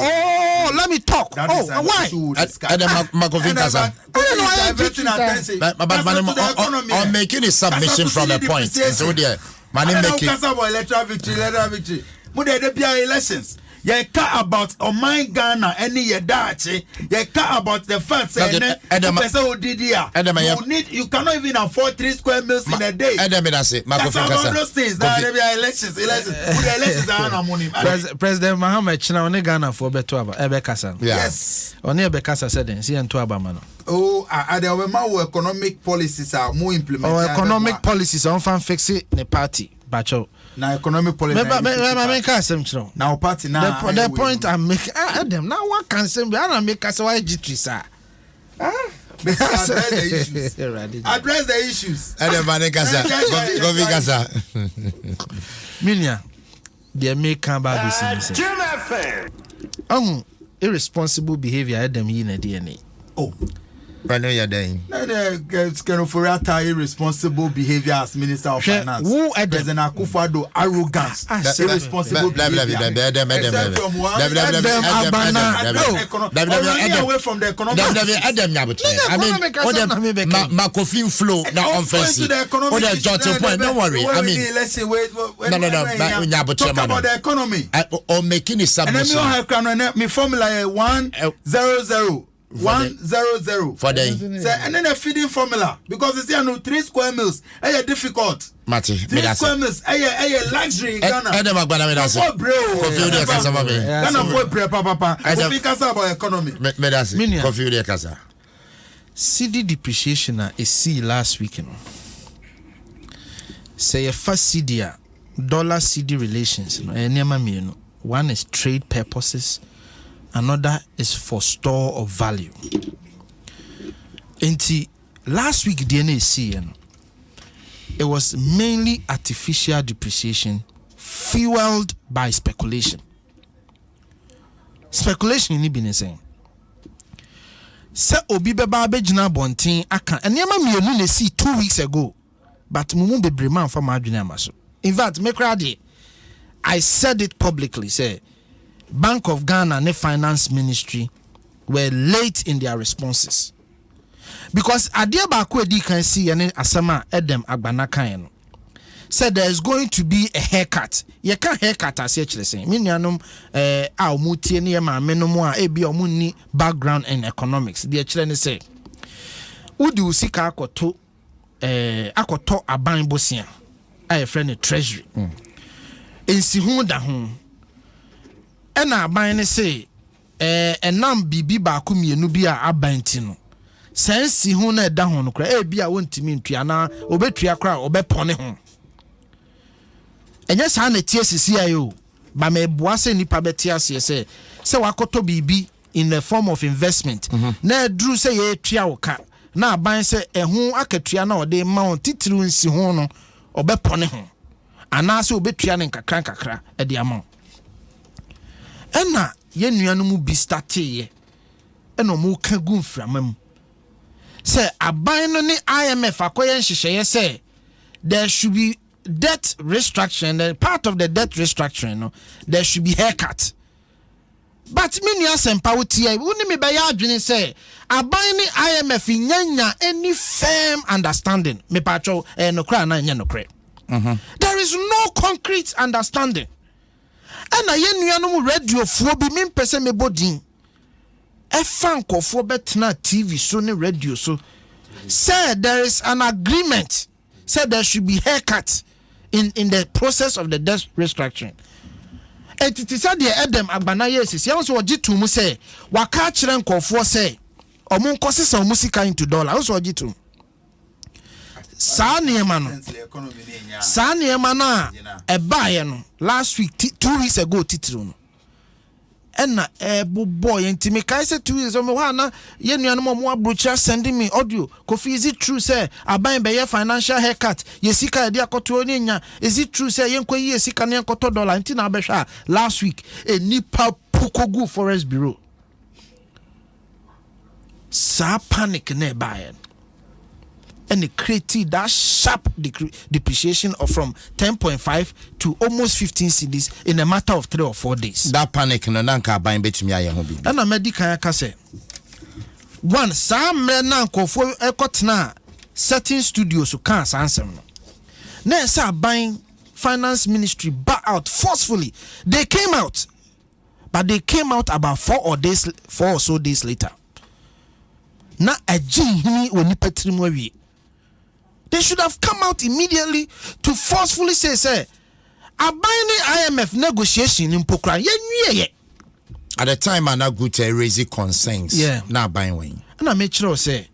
let me talk. Why? I'm making a submission from a point. So there. Electoral victory. Elections. You care about Ghana any yedache. You care about the facts. You cannot even afford 3 square meals in a day. That's about those things. Elections. President Mahama China on Ghana for better Ebekasa. Yes. On Ebekasa said, see and to Abamano. Oh, there were more economic policies are more implemented. Economic policies are often fixing the party. Bacho. Now economic policy. Now party now. The point I'm making. Adam. Now what can say? I make us why G3 sir. Address the issues. Address the issues. Go Vigasa. Minia, they make come back this. irresponsible behavior Adam yi na DNA. Oh. I know you're dying. Kenoforiata irresponsible behavior as Minister of Finance. President Akufo-Addo arrogance. Irresponsible behavior. Away from the economy. Makofin flow now on fancy. Don't worry. I mean, let's say talk about the economy. Or making a submission. And then me have me formula 100. 100 for the and then a feeding formula because it's here no 3 square meals. Difficult. Mati, 3 square meals. Luxury in Ghana. Ghana for papa. About economy. CD depreciation is see last week. Say a first CD dollar CD relations. One is trade purposes. Another is for store of value. Until last week, DNAC, it was mainly artificial depreciation fueled by speculation. Speculation in been saying. Se obi beba abegyina bonten aka enema mienu na see 2 weeks ago, but mumu bebre man for madwene amaso. In fact, me crowd I said it publicly, say Bank of Ghana and the Finance Ministry were late in their responses. Because Adia Bakwedi can see any Asama Edem Agbanakayan said there is going to be a haircut. You can't haircut as actually saying. Minianum our muti ma menumwa ebi omuni background in economics. The actually say Udu sika akoto aban bosia. I friend treasury. Insihu da hon. Ena aban ne say enam bibi ba ku mienu bi a abanti no sensi hu na eda ho no kra e bi a wontimi ntua na obetua kra obepone ho enya sa na tie sisi ayo ba me boa se nipa beti ase se wakoto bibi in the form of investment na edru se ye tua wo ka na aban se ehu akatua na ode ma on titiru nsi ho no obepone ho ana se obetua ne nkakra e de ama ena ye nuanu mu bi starte ye ena mu ka gu mframam say aban no ne IMF akoye nhyehyeye say there should be debt restructuring, and part of the debt restructuring no there should be haircut. But many asempa wotie woni me be ya adwene say aban ne IMF nyanya any firm understanding me pacho no kra na nya no kra. There is no concrete understanding. And I nuanom radio fo bi me pese me bodin e fan kofo betna TV so ne radio so said there is an agreement said there should be haircut in the process of the debt restructuring. And it is said the Adom Agbanaye is also ojitu mu say waka kire nkofo say omo nkosisa omusika into dollar also ojitu sa niema no na ebaye no last week 2 weeks ago titru no ena boy ntimi kai say 2 years omo ha na ye nuanom omo abrocha sending me audio Kofi, is it true say aban be ye financial haircut ye sika de akoto ni nya is it true say ye nkoyi ye sika ne akoto dollar nti na abehwa last week nipa pukogu forest bureau sa panic na ebaye and it created that sharp depreciation of from 10.5 to almost 15 cedis in a matter of 3 or 4 days. That panic no nanka buying betumi aye ho bi. And a medical aka say one some na nkofo ekotena certain studios so can answer no. Na say buying finance ministry back out forcefully. They came out, but they came out about 4 or so days later. Na ajihini oni patrimu awie. They should have come out immediately to forcefully say abiding IMF negotiation in Pokra. At the time, I good to raise concerns. Yeah. Now buying wing. And I make sure say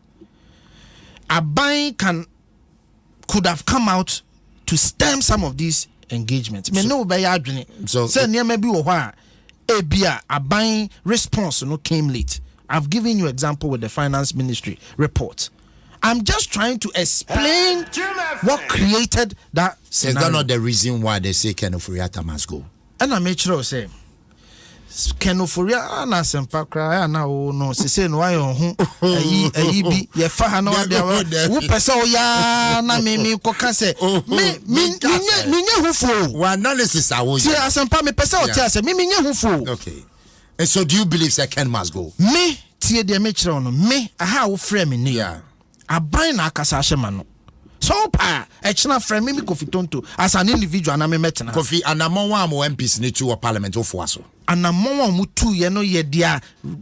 could have come out to stem some of these engagements. Me no by adwene. So say near maybe a buying response no came late. I've given you example with the finance ministry report. I'm just trying to explain what created that scenario. Is that not the reason why they say Ken Oforiatta must go? And I make sure say Kenoforia na sempa kra na o no sese no ayo ho ayi bi ye fa ha na o de wo pese o ya na me koka se me nye hufo wa analysis awo ti asempa me pese o ti ase me nye hufo. Okay, and so do you believe Ken must go? Me tie de me kire no me aha wo frame ni Yeah, aban na akasa ahema no so pa echina frame me Kofi Tonto as an individual na me metena Kofi anamon wa mo MPs ni to parliament ofo aso anamon wa mu tu ye no ye dia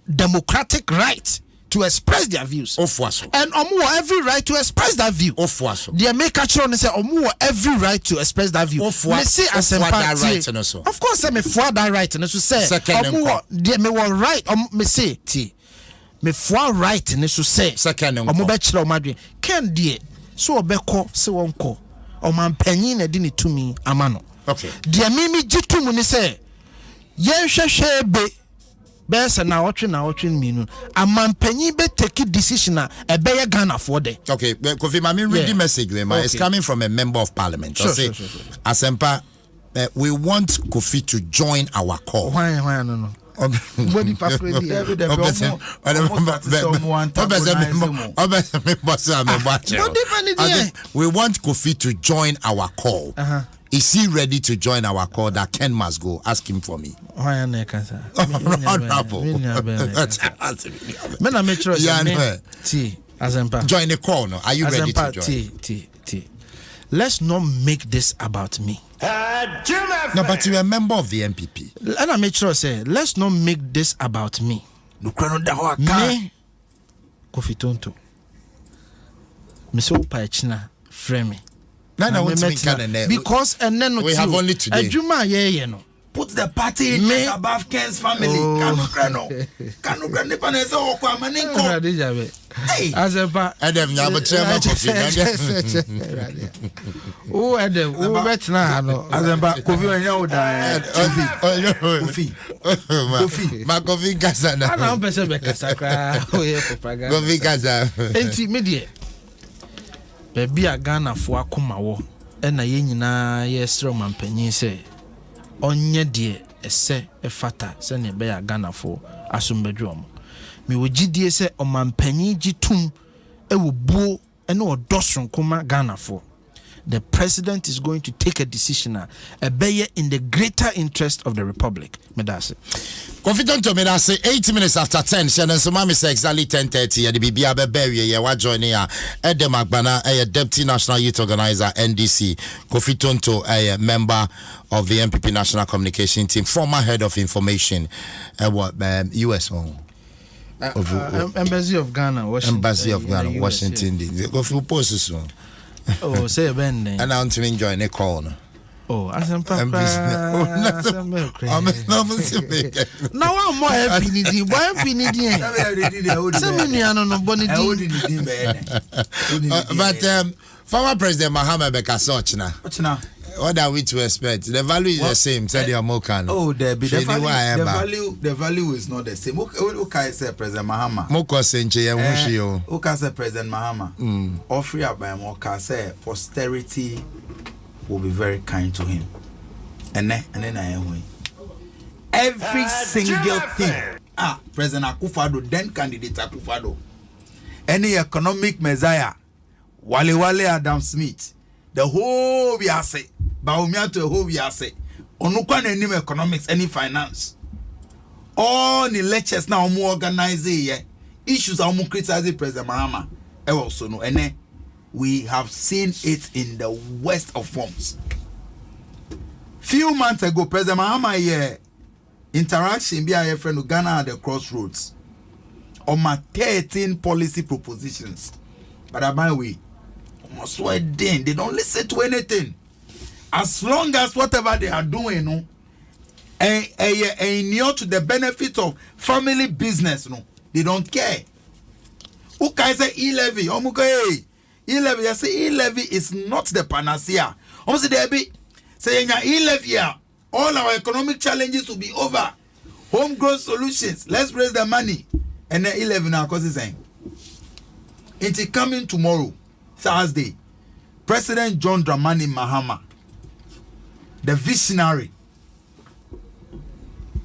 democratic right to express their views ofo aso, and omo every right to express that view ofo aso. they make actual say omo every right to express that view. Me say asempa that right no so. Of course say me for that right no so say omo they me were right me say ti me for right no so say Second omo be kire omo adwen ken die so obekọ se wonko omampanyin na di ne tumi amano. Okay, de mimi gitumu ni se yen hwehwe be se na otwe minu amampanyin be take decision na ebe ye Ghana for de. okay, Kofi mami read the message we ma. It's coming from a member of parliament. Sure. Asempa, we want Kofi to join our call. Why no body paper di every day Kofi we want Kofi to join our call. Is he ready to join our call that Ken must go? Ask him for me. Why na kansa me na make sure say asempa join the call no. Are you ready to join? Let's not make this about me. No, but you're a member of the MPP. And I make sure say let's not make this about me. Me Kofi Tonto me so pa echina frame me because and then we have only today. Adwuma ye no put the party above Ken's family. Kanu nipa na se okwa amaninko. Hey, asempa Adom nyabo trema Kofi. Oh Adom wo betna no asempa Kofi anya oda. Kofi ma Kofi kasa na. Ana pese be kasa kra o ye propaganda. Kofi kasa. Enti me de baby a Ghana fo akoma wo na ye nyina ye sro mampanyin se onye de ese efata se ne be ya Ghana fo asombedwom me wogidie se omampanyin gitum ewo buo ene odosron koma Ghana fo. The president is going to take a decision in the greater interest of the republic. Medase. Kofi Tonto medase 8 minutes after 10. Shannon Sumami say exactly 10:30. The Bibia Beberia ya wa join here. Edem Agbana, a deputy national youth organizer NDC. Kofi Tonto, a member of the MPP national communication team, former head of information. US on. Embassy of Ghana, Washington. Embassy of Ghana, Washington. Kofi post so. Oh, say Ben. And I'm to enjoy the call. Oh, asempa. Now I'm more happy. Why happy? But former President Mahama Bekasochna. What are we to expect? The value is the same. Said your Mokan. Oh, the value is not the same. Okay, say President Mahama. Moko Senche Yamushio. Okay, say President Mahama. Offer up by Moka say posterity will be very kind to him. And then I am every single thing. President Akufo-Addo, then candidate Akufo-Addo. Any economic messiah, Wale Adam Smith, the whole we are say. Baumia to a whole we are say. Onukwa any economics, any finance. All the lectures now more organized issues are more criticizing President Mahama. Also no, and we have seen it in the worst of forms. Few months ago, President Mahama interaction be a friend of Ghana at the crossroads on my 13 policy propositions. But by the way, almost they don't listen to anything. As long as whatever they are doing, near to the benefit of family business, they don't care. Who can say e-levy? E-levy, I say e-levy is not the panacea. Almost there be saying e-levy, all our economic challenges will be over. Homegrown solutions. Let's raise the money. And then e-levy now, cause it's saying. It's coming tomorrow, Thursday. President John Dramani Mahama, the visionary,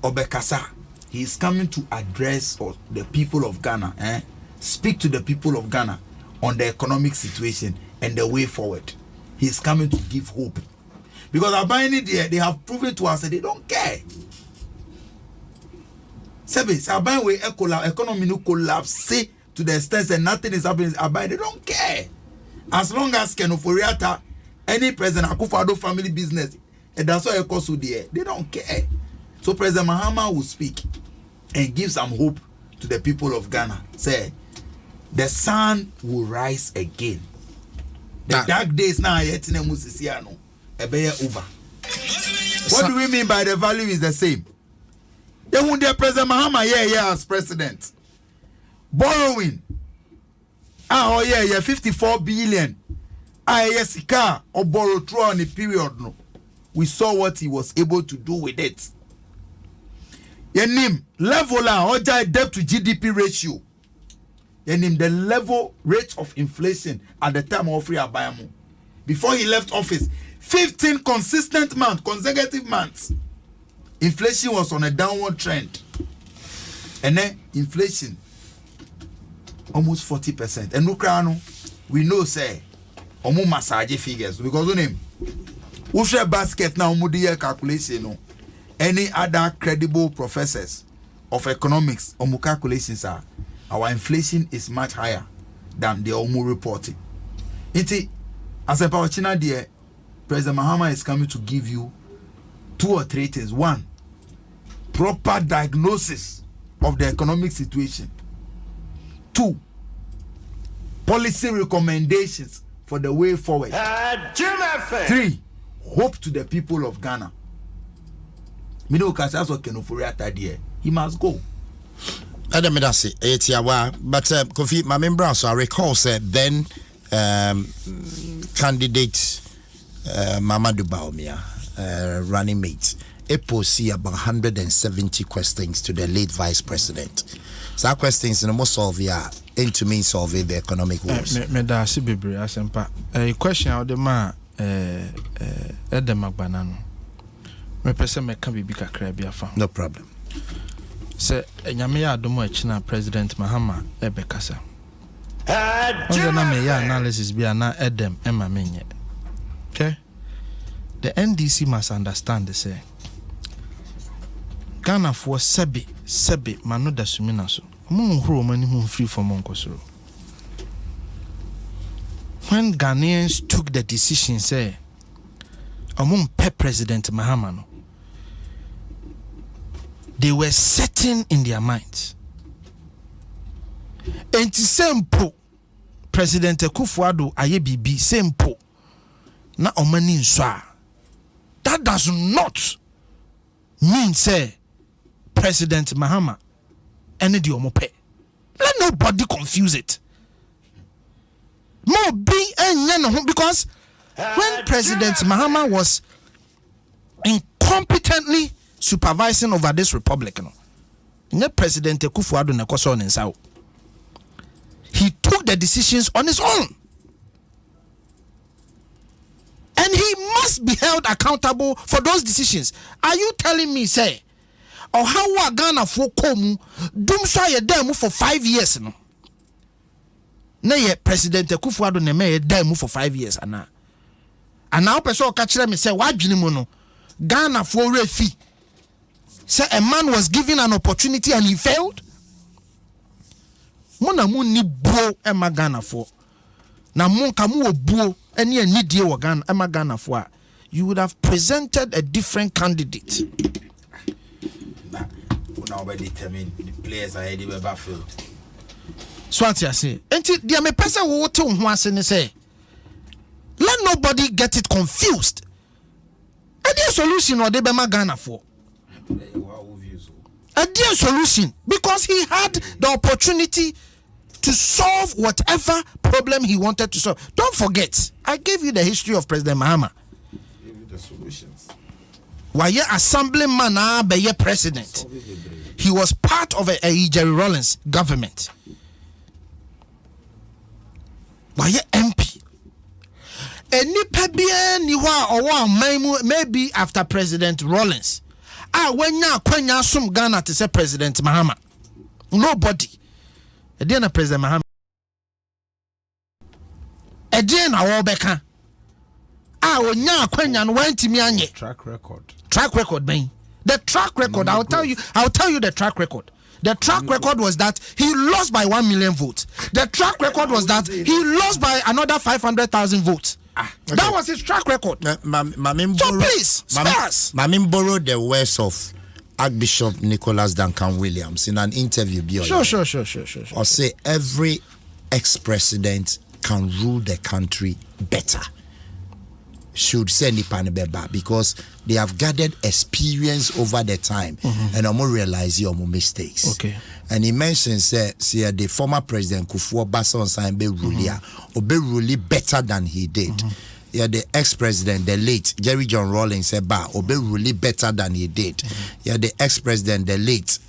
Obekasa, he is coming to address the people of Ghana, speak to the people of Ghana on the economic situation and the way forward. He is coming to give hope. Because Abani, they have proven to us that they don't care. Service, Abani we economy no collapse to the extent that nothing is happening. Abani, they don't care. As long as Kenoforiata, any President Akufo-Addo family business, and that's why they don't care. So President Mahama will speak and give some hope to the people of Ghana. Say, the sun will rise again. The dark days now are yet over. What do we mean by the value is the same? They want their President Mahama as president. Borrowing. 54 billion. Yes, car or borrow through on a period. No. We saw what he was able to do with it. Yenim level or debt to GDP ratio. Yenim the level rate of inflation at the time of Free Abayamu. Before he left office, 15 consecutive months. Inflation was on a downward trend. And then inflation almost 40%. And Ukraino, we know say omu massage figures because on him Usha basket now mudiya calculation no. Any other credible professors of economics omu calculations are our inflation is much higher than the omu reporting. Iti as a Pawachina dear, President Mahama is coming to give you 2 or 3 things. 1, proper diagnosis of the economic situation. 2, policy recommendations for the way forward. 3, hope to the people of Ghana. He must go. Adam Medasi, but Kofi, my member, so I recall said then candidate Mamadou Bawumia, running mate, posed about 170 questions to the late vice president. So our questions in most solve into me solving the economic woes. Medasi Bibri Asempa. A question out the man Edem Agbanano. Me person me can be big a fa. No problem. Say Nyame Adom 106.3 President Mahama Ebekasa. Ozana me ya analysis bi na Edem ema menye. Okay? The NDC must understand the say Ghana for sebe manu da sumina so. Mun huro mani mun free for monkosoro. When Ghanaians took the decision say among President Mahama no, they were certain in their minds. And simple President Akufo-Addo aye bibi simple na omani nswa. That does not mean say President Mahama any di omope. Let nobody confuse it. More be because when President Mahama was incompetently supervising over this republic, President Akufo-Addo na koso nsa. He took the decisions on his own. And he must be held accountable for those decisions. Are you telling me, say, or how we Ghana for komu dum so ye dem for 5 years no? Na ye President Akufo-Addo na me ye dem for 5 years ana. And now person ka kire me say wadwene mu no Ghana for refi. Say a man was given an opportunity and he failed. Mona mu ni bro e ma Ghana for. Na mon kamu obuo ene anidie wo Ghana e ma Ghana for. You would have presented a different candidate. Already determined the players are already battlefield. So what you say? Enti dia me person wo te ho ase ne say. Let nobody get it confused. A dear solution or they be ma Ghana for. A dear solution because he had the opportunity to solve whatever problem he wanted to solve. Don't forget, I gave you the history of President Mahama. Give you the solutions. Why ye assemblyman be ye president? He was part of a Jerry Rawlings government. Why ye MP? Any pebie ni wa or maybe after President Rawlings. when ya kwenya sum Ghana to say President Mahama. Nobody. Again, President Mahama. Again, our beka. When ya kwenya no went to me anye. Track record, man. The track record, I'll tell you the track record. The track record was that he lost by 1 million votes. The track record was that he lost by another 500,000 votes. Okay. That was his track record. So please, spare us. Mamim borrowed the words of Archbishop Nicholas Duncan Williams in an interview. Sure. Or say every ex-president can rule the country better. Should send the Panabeba because they have gathered experience over the time and I'm realize your mistakes. Okay. And he mentions the former president Kufuor Dwaso Nsem be rule better than he did. Yeah, the ex-president, the late Jerry John Rawlings said obe rule better than he did. Yeah, the ex-president, the late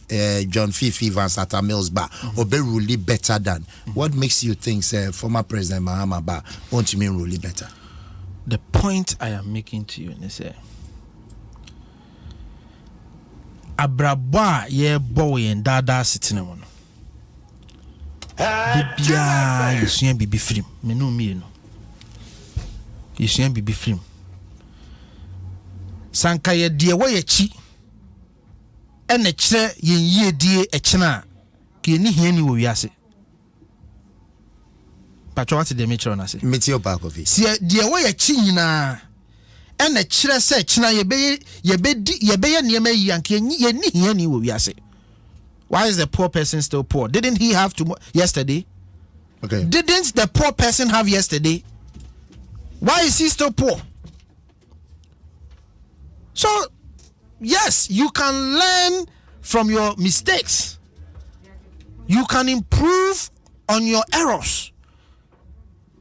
John Fifi Van Sata Mills obe rule better than. What makes you think former President Mahama won't you mean rule better? The point I am making to you is Abrabwa ye boy and dada sitting on. Bibia yesuen bibi film. Me no me no. Yesuen bibi film. Sanka ye die wo ye chi. Ene kire yen ye die e kina ke ni hia ni wo wiase. Patro what the metro na say meteo back of it see the way ya chi nyina e na kire say china ye be niema yi anke ye ni hia ni wo wiase. Why is the poor person still poor? Didn't he have to yesterday? Okay. Didn't the poor person have yesterday? Why is he still poor? So yes, you can learn from your mistakes. You can improve on your errors.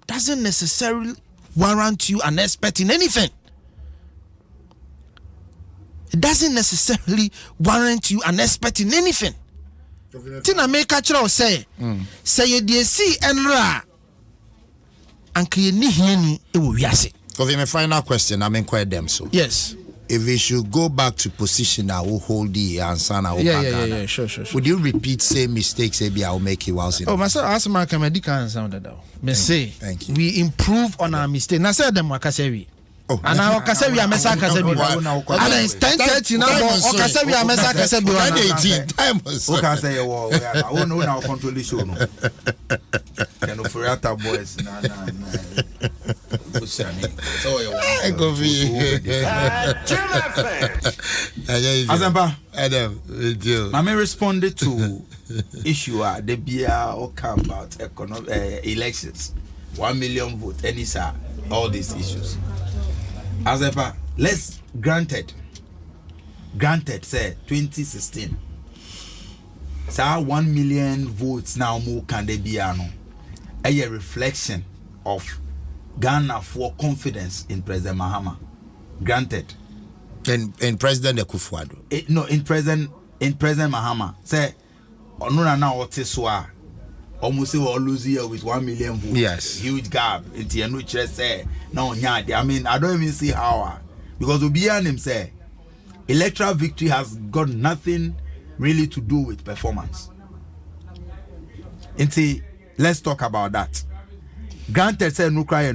Doesn't necessarily warrant you an expert in anything. It doesn't necessarily warrant you an expert in anything. Tina make catcher say you dey see enra anke ni hiani e wo wiase. Coffee, my final question, I mean quite them so. Yes. If we should go back to position I will hold the answer now. Yeah, sure. Would you repeat same mistakes maybe I'll make you whilst Oh, myself ask my Canadian sound that. Me say thank you. We improve on our mistake. Na say them wakasewi. Oh, and now Okasewi Amesa Kasebi. And it's 10:30 now. Okasewi Amesa Kasebi. Okay, say you I won't know now control the show. No. Can of Furiata boys. Azamba, Adam, I responded to issue the beer or come about elections. 1 million votes, any sir, all these issues. Azamba, let's granted, say 2016. Sir, 1 million votes now more can they be a reflection of Ghana for confidence in President Mahama. Granted. In President Akufo-Addo. No, in President Mahama. Say, Onuna now Oteswa. Almost all lose here with 1 million votes. Yes. Huge gap. It's a new say. No, I mean, I don't even see how. Because Obian him say, electoral victory has got nothing really to do with performance. Let's talk about that. Granted, say no cry.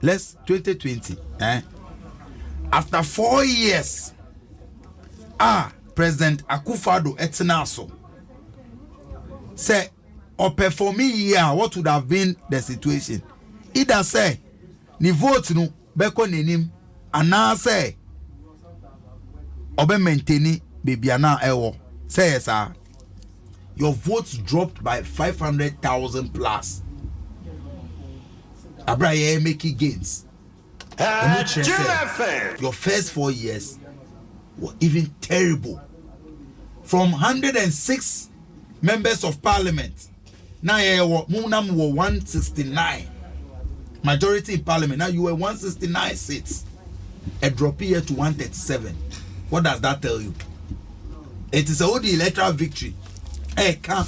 Let's 2020. After 4 years, President Akufo-Addo etinaso say or performing here, what would have been the situation? Either say ni vote no beko nenim, and now say obe maintain baby ana ewo. Say yes, sir. Your votes dropped by 500,000 plus. Abraham making gains. Your first 4 years were even terrible. From 106 members of parliament, now you were 169. Majority in parliament, now you were 169 seats. A drop here to 137. What does that tell you? It is a whole electoral victory. Come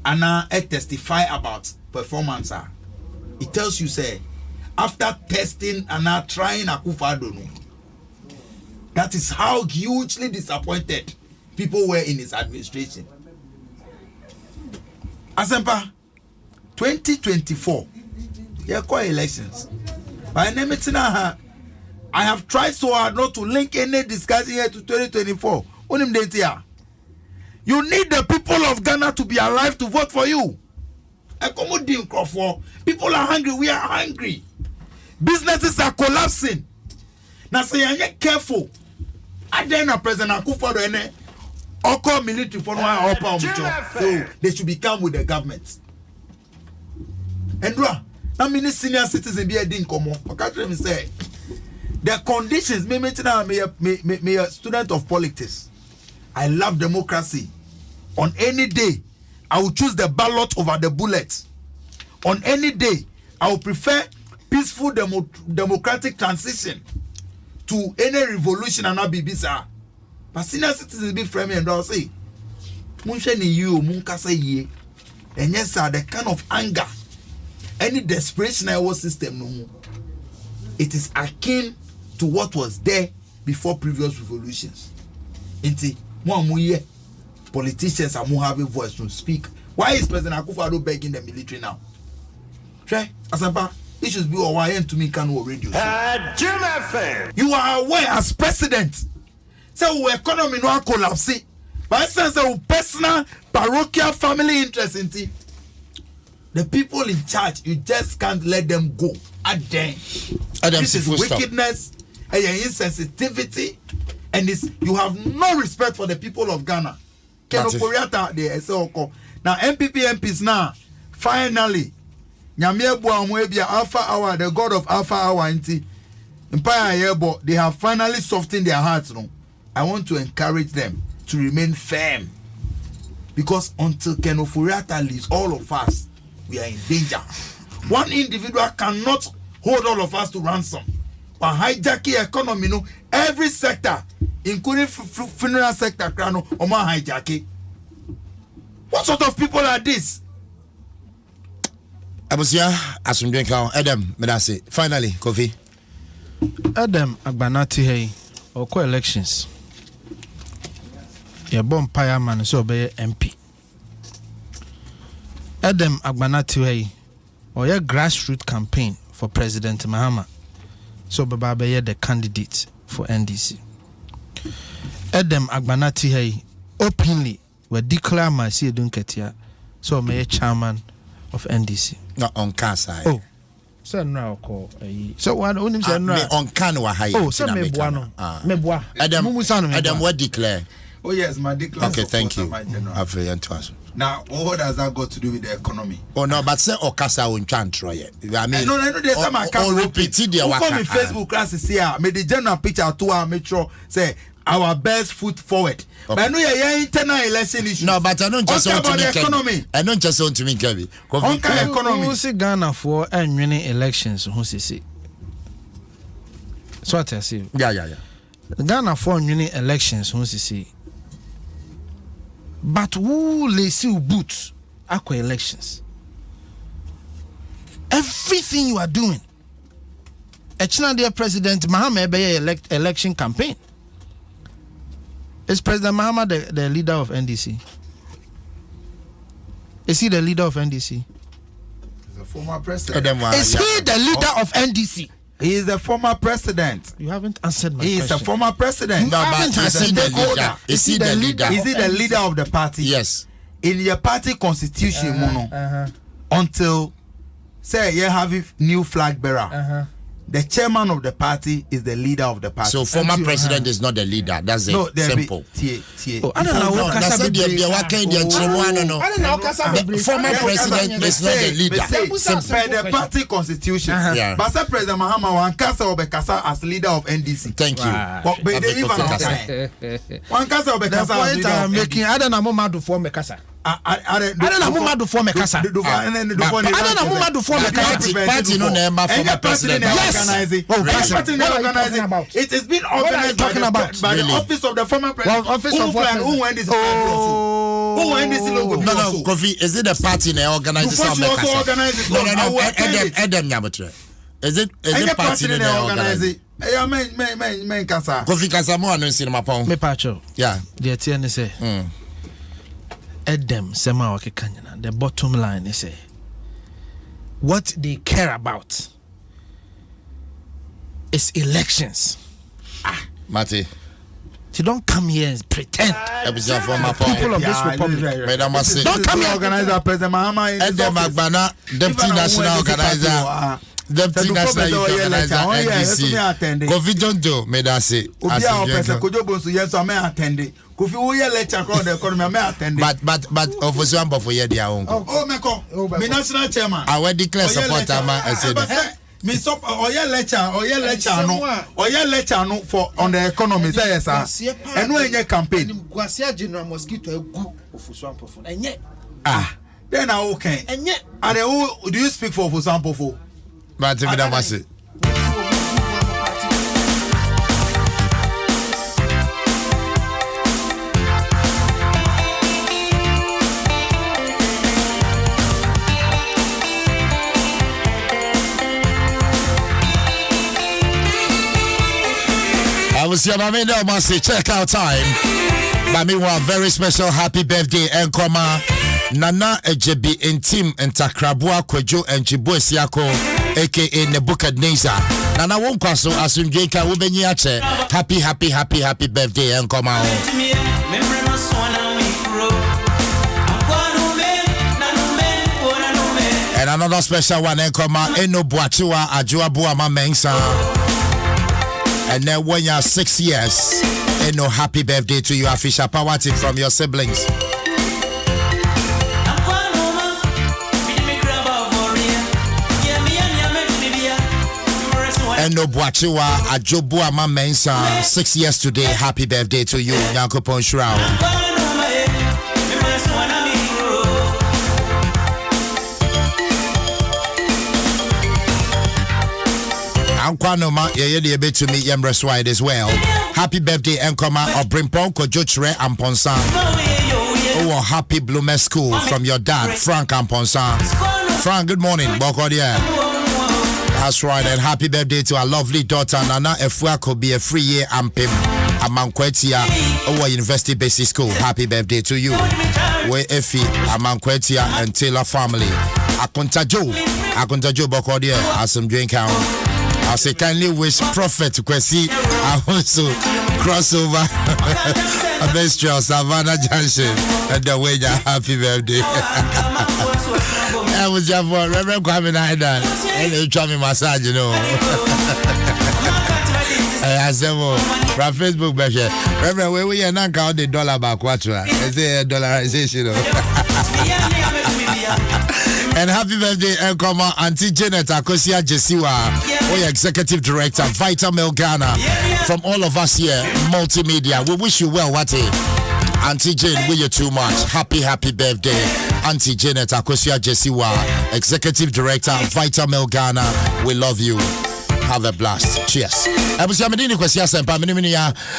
and now testify about performance. It tells you, say, after testing and now trying Akufo-Addo, That is how hugely disappointed people were in his administration. Asempa, 2024, yeah, call elections. By name it now, I have tried so hard not to link any discussion here to 2024. You need the people of Ghana to be alive to vote for you. People are hungry. We are hungry. Businesses are collapsing. Now say you're careful. I then President Akufo-Addo ene oko military for no so they should become with the government. And now many senior citizens be heading komo. Okay, me say the conditions. Me a student of politics. I love democracy. On any day, I will choose the ballot over the bullet. On any day, I will prefer peaceful democratic transition to any revolution and not be bizarre. But senior citizens be framing and they'll say, Munsheni you, Munkasa ye. And yes, sir, the kind of anger, any desperation in our system, no more. It is akin to what was there before previous revolutions. Inti, one politicians are more having voice to speak. Why is President Akufo-Addo begging the military now? Try, Asampa, issues be why to me can radio. You are aware as president. So our economy no collapse. But sense of personal parochial family interest in it. The people in charge, you just can't let them go. This is wickedness and insensitivity, and you have no respect for the people of Ghana. Now MPP MPs now finally Alpha Hour, the God of Alpha Hour Empire Yebo, they have finally softened their hearts. No, I want to encourage them to remain firm, because until Ken Ofori-Atta leaves, all of us, we are in danger. One individual cannot hold all of us to ransom. But hijacking economy, no, every sector, including funeral sector, krano, oma hijacking. What sort of people are this? Abusia, Asumdwenka, Adam, Medase. Finally, Kofi. Adam Agbanati hey, or co-elections. Your bomb pie man so be MP. Adam Agbanati hey, or your grassroots campaign for President Mahama. So Baba be the candidate for NDC. Adam Agbanati hey, openly we declare my see Dunketia, so may chairman of NDC. Not on Casa. Oh, so now call so one only say no on Canwa high. Oh, so me buano. Me bua. Adam what declare? Oh yes, my declare. Okay, thank you. Now, what does that got to do with the economy? Oh no, but say Okasa won try it. I mean, no, there's some account repeat the waka. Come in Facebook classes here. Made the general picture to our metro say our best foot forward. Okay. But I know your internal election issue. No, but I don't just want to make economy. I don't just want to make Kevin. Economy. Who see Ghana for and winning elections? Who see? So what I say? Yeah. Ghana for winning elections. Who see? But who lazy boots aqua elections? Everything you are doing. Echina dear President Mahama be election campaign. Is President Mahama the leader of NDC? Is he the leader of NDC? He's a former president. Is he the leader of NDC? He is the former president. You haven't answered my question. He is a former president. No, but is he the leader? Is he the leader? Is he the leader of the party? Yes. In your party constitution, until say you have a new flag bearer. The chairman of the party is the leader of the party. So former president is not the leader. That's it. Simple. I don't know. Former president is not the leader. Per the party constitution. But President Mahama wan kasa obekasa as leader of NDC. Thank you. But they even wan kasa obekasa as leader of NDC. I don't know how to form a kasa. I don't know how to form a kasa. Party no name former president. It is being organized by the office of the former president. Who went this? No, Kofi, is it the party that organizes some? No. Adam Nyabatre. Is it party that organizes? Yeah, men kasa. Kofi Kasamo and cinema pong. Me pacho. Yeah. The TN say. Adom Sema Wakikanyana. The bottom line is say what they care about is elections. Mate. You don't come here and pretend. People of this republic. Don't come here. Organizer President Mahama. Adom Agbana, Deputy National Organizer. Deputy National Organizer NDC. Kofi don't do me that say. Obia President Kojo Bonsu yes I may attend. Kofi wo ye lecture call the economy I may attend. But official for ye dia own. Oh meko. Me national chairman. I will declare support ama I said. Me stop oye lecture no for on the economy say yes sir. Eno enye campaign. Kwasia General Mosquito egu ofuso ampofo. Enye. Then I okay. Enye. And who do you speak for ofuso ampofo? But me that was it. I was your mama now must say check out time. But me one very special happy birthday and comma Nana Ejebi Intim and Takrabua Kwejo and Chibuesiako aka Nebuchadnezzar. Nana won't kwaso asunjeka ubenyache. Happy birthday and comma. And another special one and comma Eno Buachua Ajuabua Mamensa. And then when you're 6 years, and no happy birthday to you, official power tip from your siblings. And no Buachua Ajobua Mamensa, 6 years today. Happy birthday to you, Yanko Ponshroud. Kwanoma ye be to me Yemres Wide as well. Happy birthday Enkoma or Brimpon Kojochre Amponsan. Oh, happy Blume School from your dad, Frank Amponsan. Frank, good morning. Bokodia. That's right, and happy birthday to our lovely daughter Nana Efua could be a free year Ampim Amankwetia our University Basic School. Happy birthday to you. We Efi Amankwetia and Taylor family. Akuntajo Bokodia as some drink out. I say kindly wish Prophet Kwesi I also crossover Abestral Savannah Junction and the way happy birthday. I was just for Reverend Kwame Naidan and they try me massage, you know. I said, well, from Facebook, Reverend, where we are not count the dollar back, what you are? It's a dollarization. And happy birthday, Enkoma, Auntie Janet Akosia Jesiwa, we Executive Director, Vitamil Ghana. From all of us here, Multimedia, we wish you well, Wati. Auntie Jane, we you too much. Happy birthday. Auntie Janet Akosia Jesiwa, Executive Director, Vitamil Ghana, we love you. Have a blast. Cheers.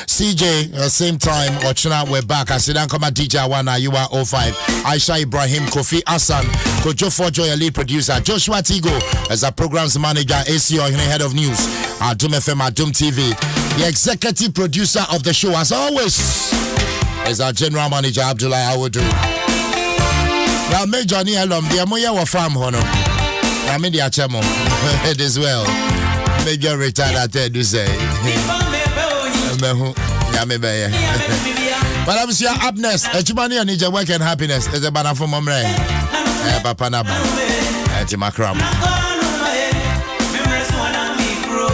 CJ, same time, Ochina, we're back. I said, come at DJ Awana, you are 05. Aisha Ibrahim, Kofi Hassan, Kojo Fojo, your lead producer, Joshua Tigo, as a programs manager, ACO, head of news, Adom FM, Adom TV. The executive producer of the show, as always, is our general manager, Abdullah Awodu. Now, Major Ni Alum, the Amoya wa farm hono. I mean, the Achemo, it is well. Major retired at there, do say. But I'm sure up next, Chumani and Nija Work and Happiness is a banner for Momre. Papa Naba, Timacram.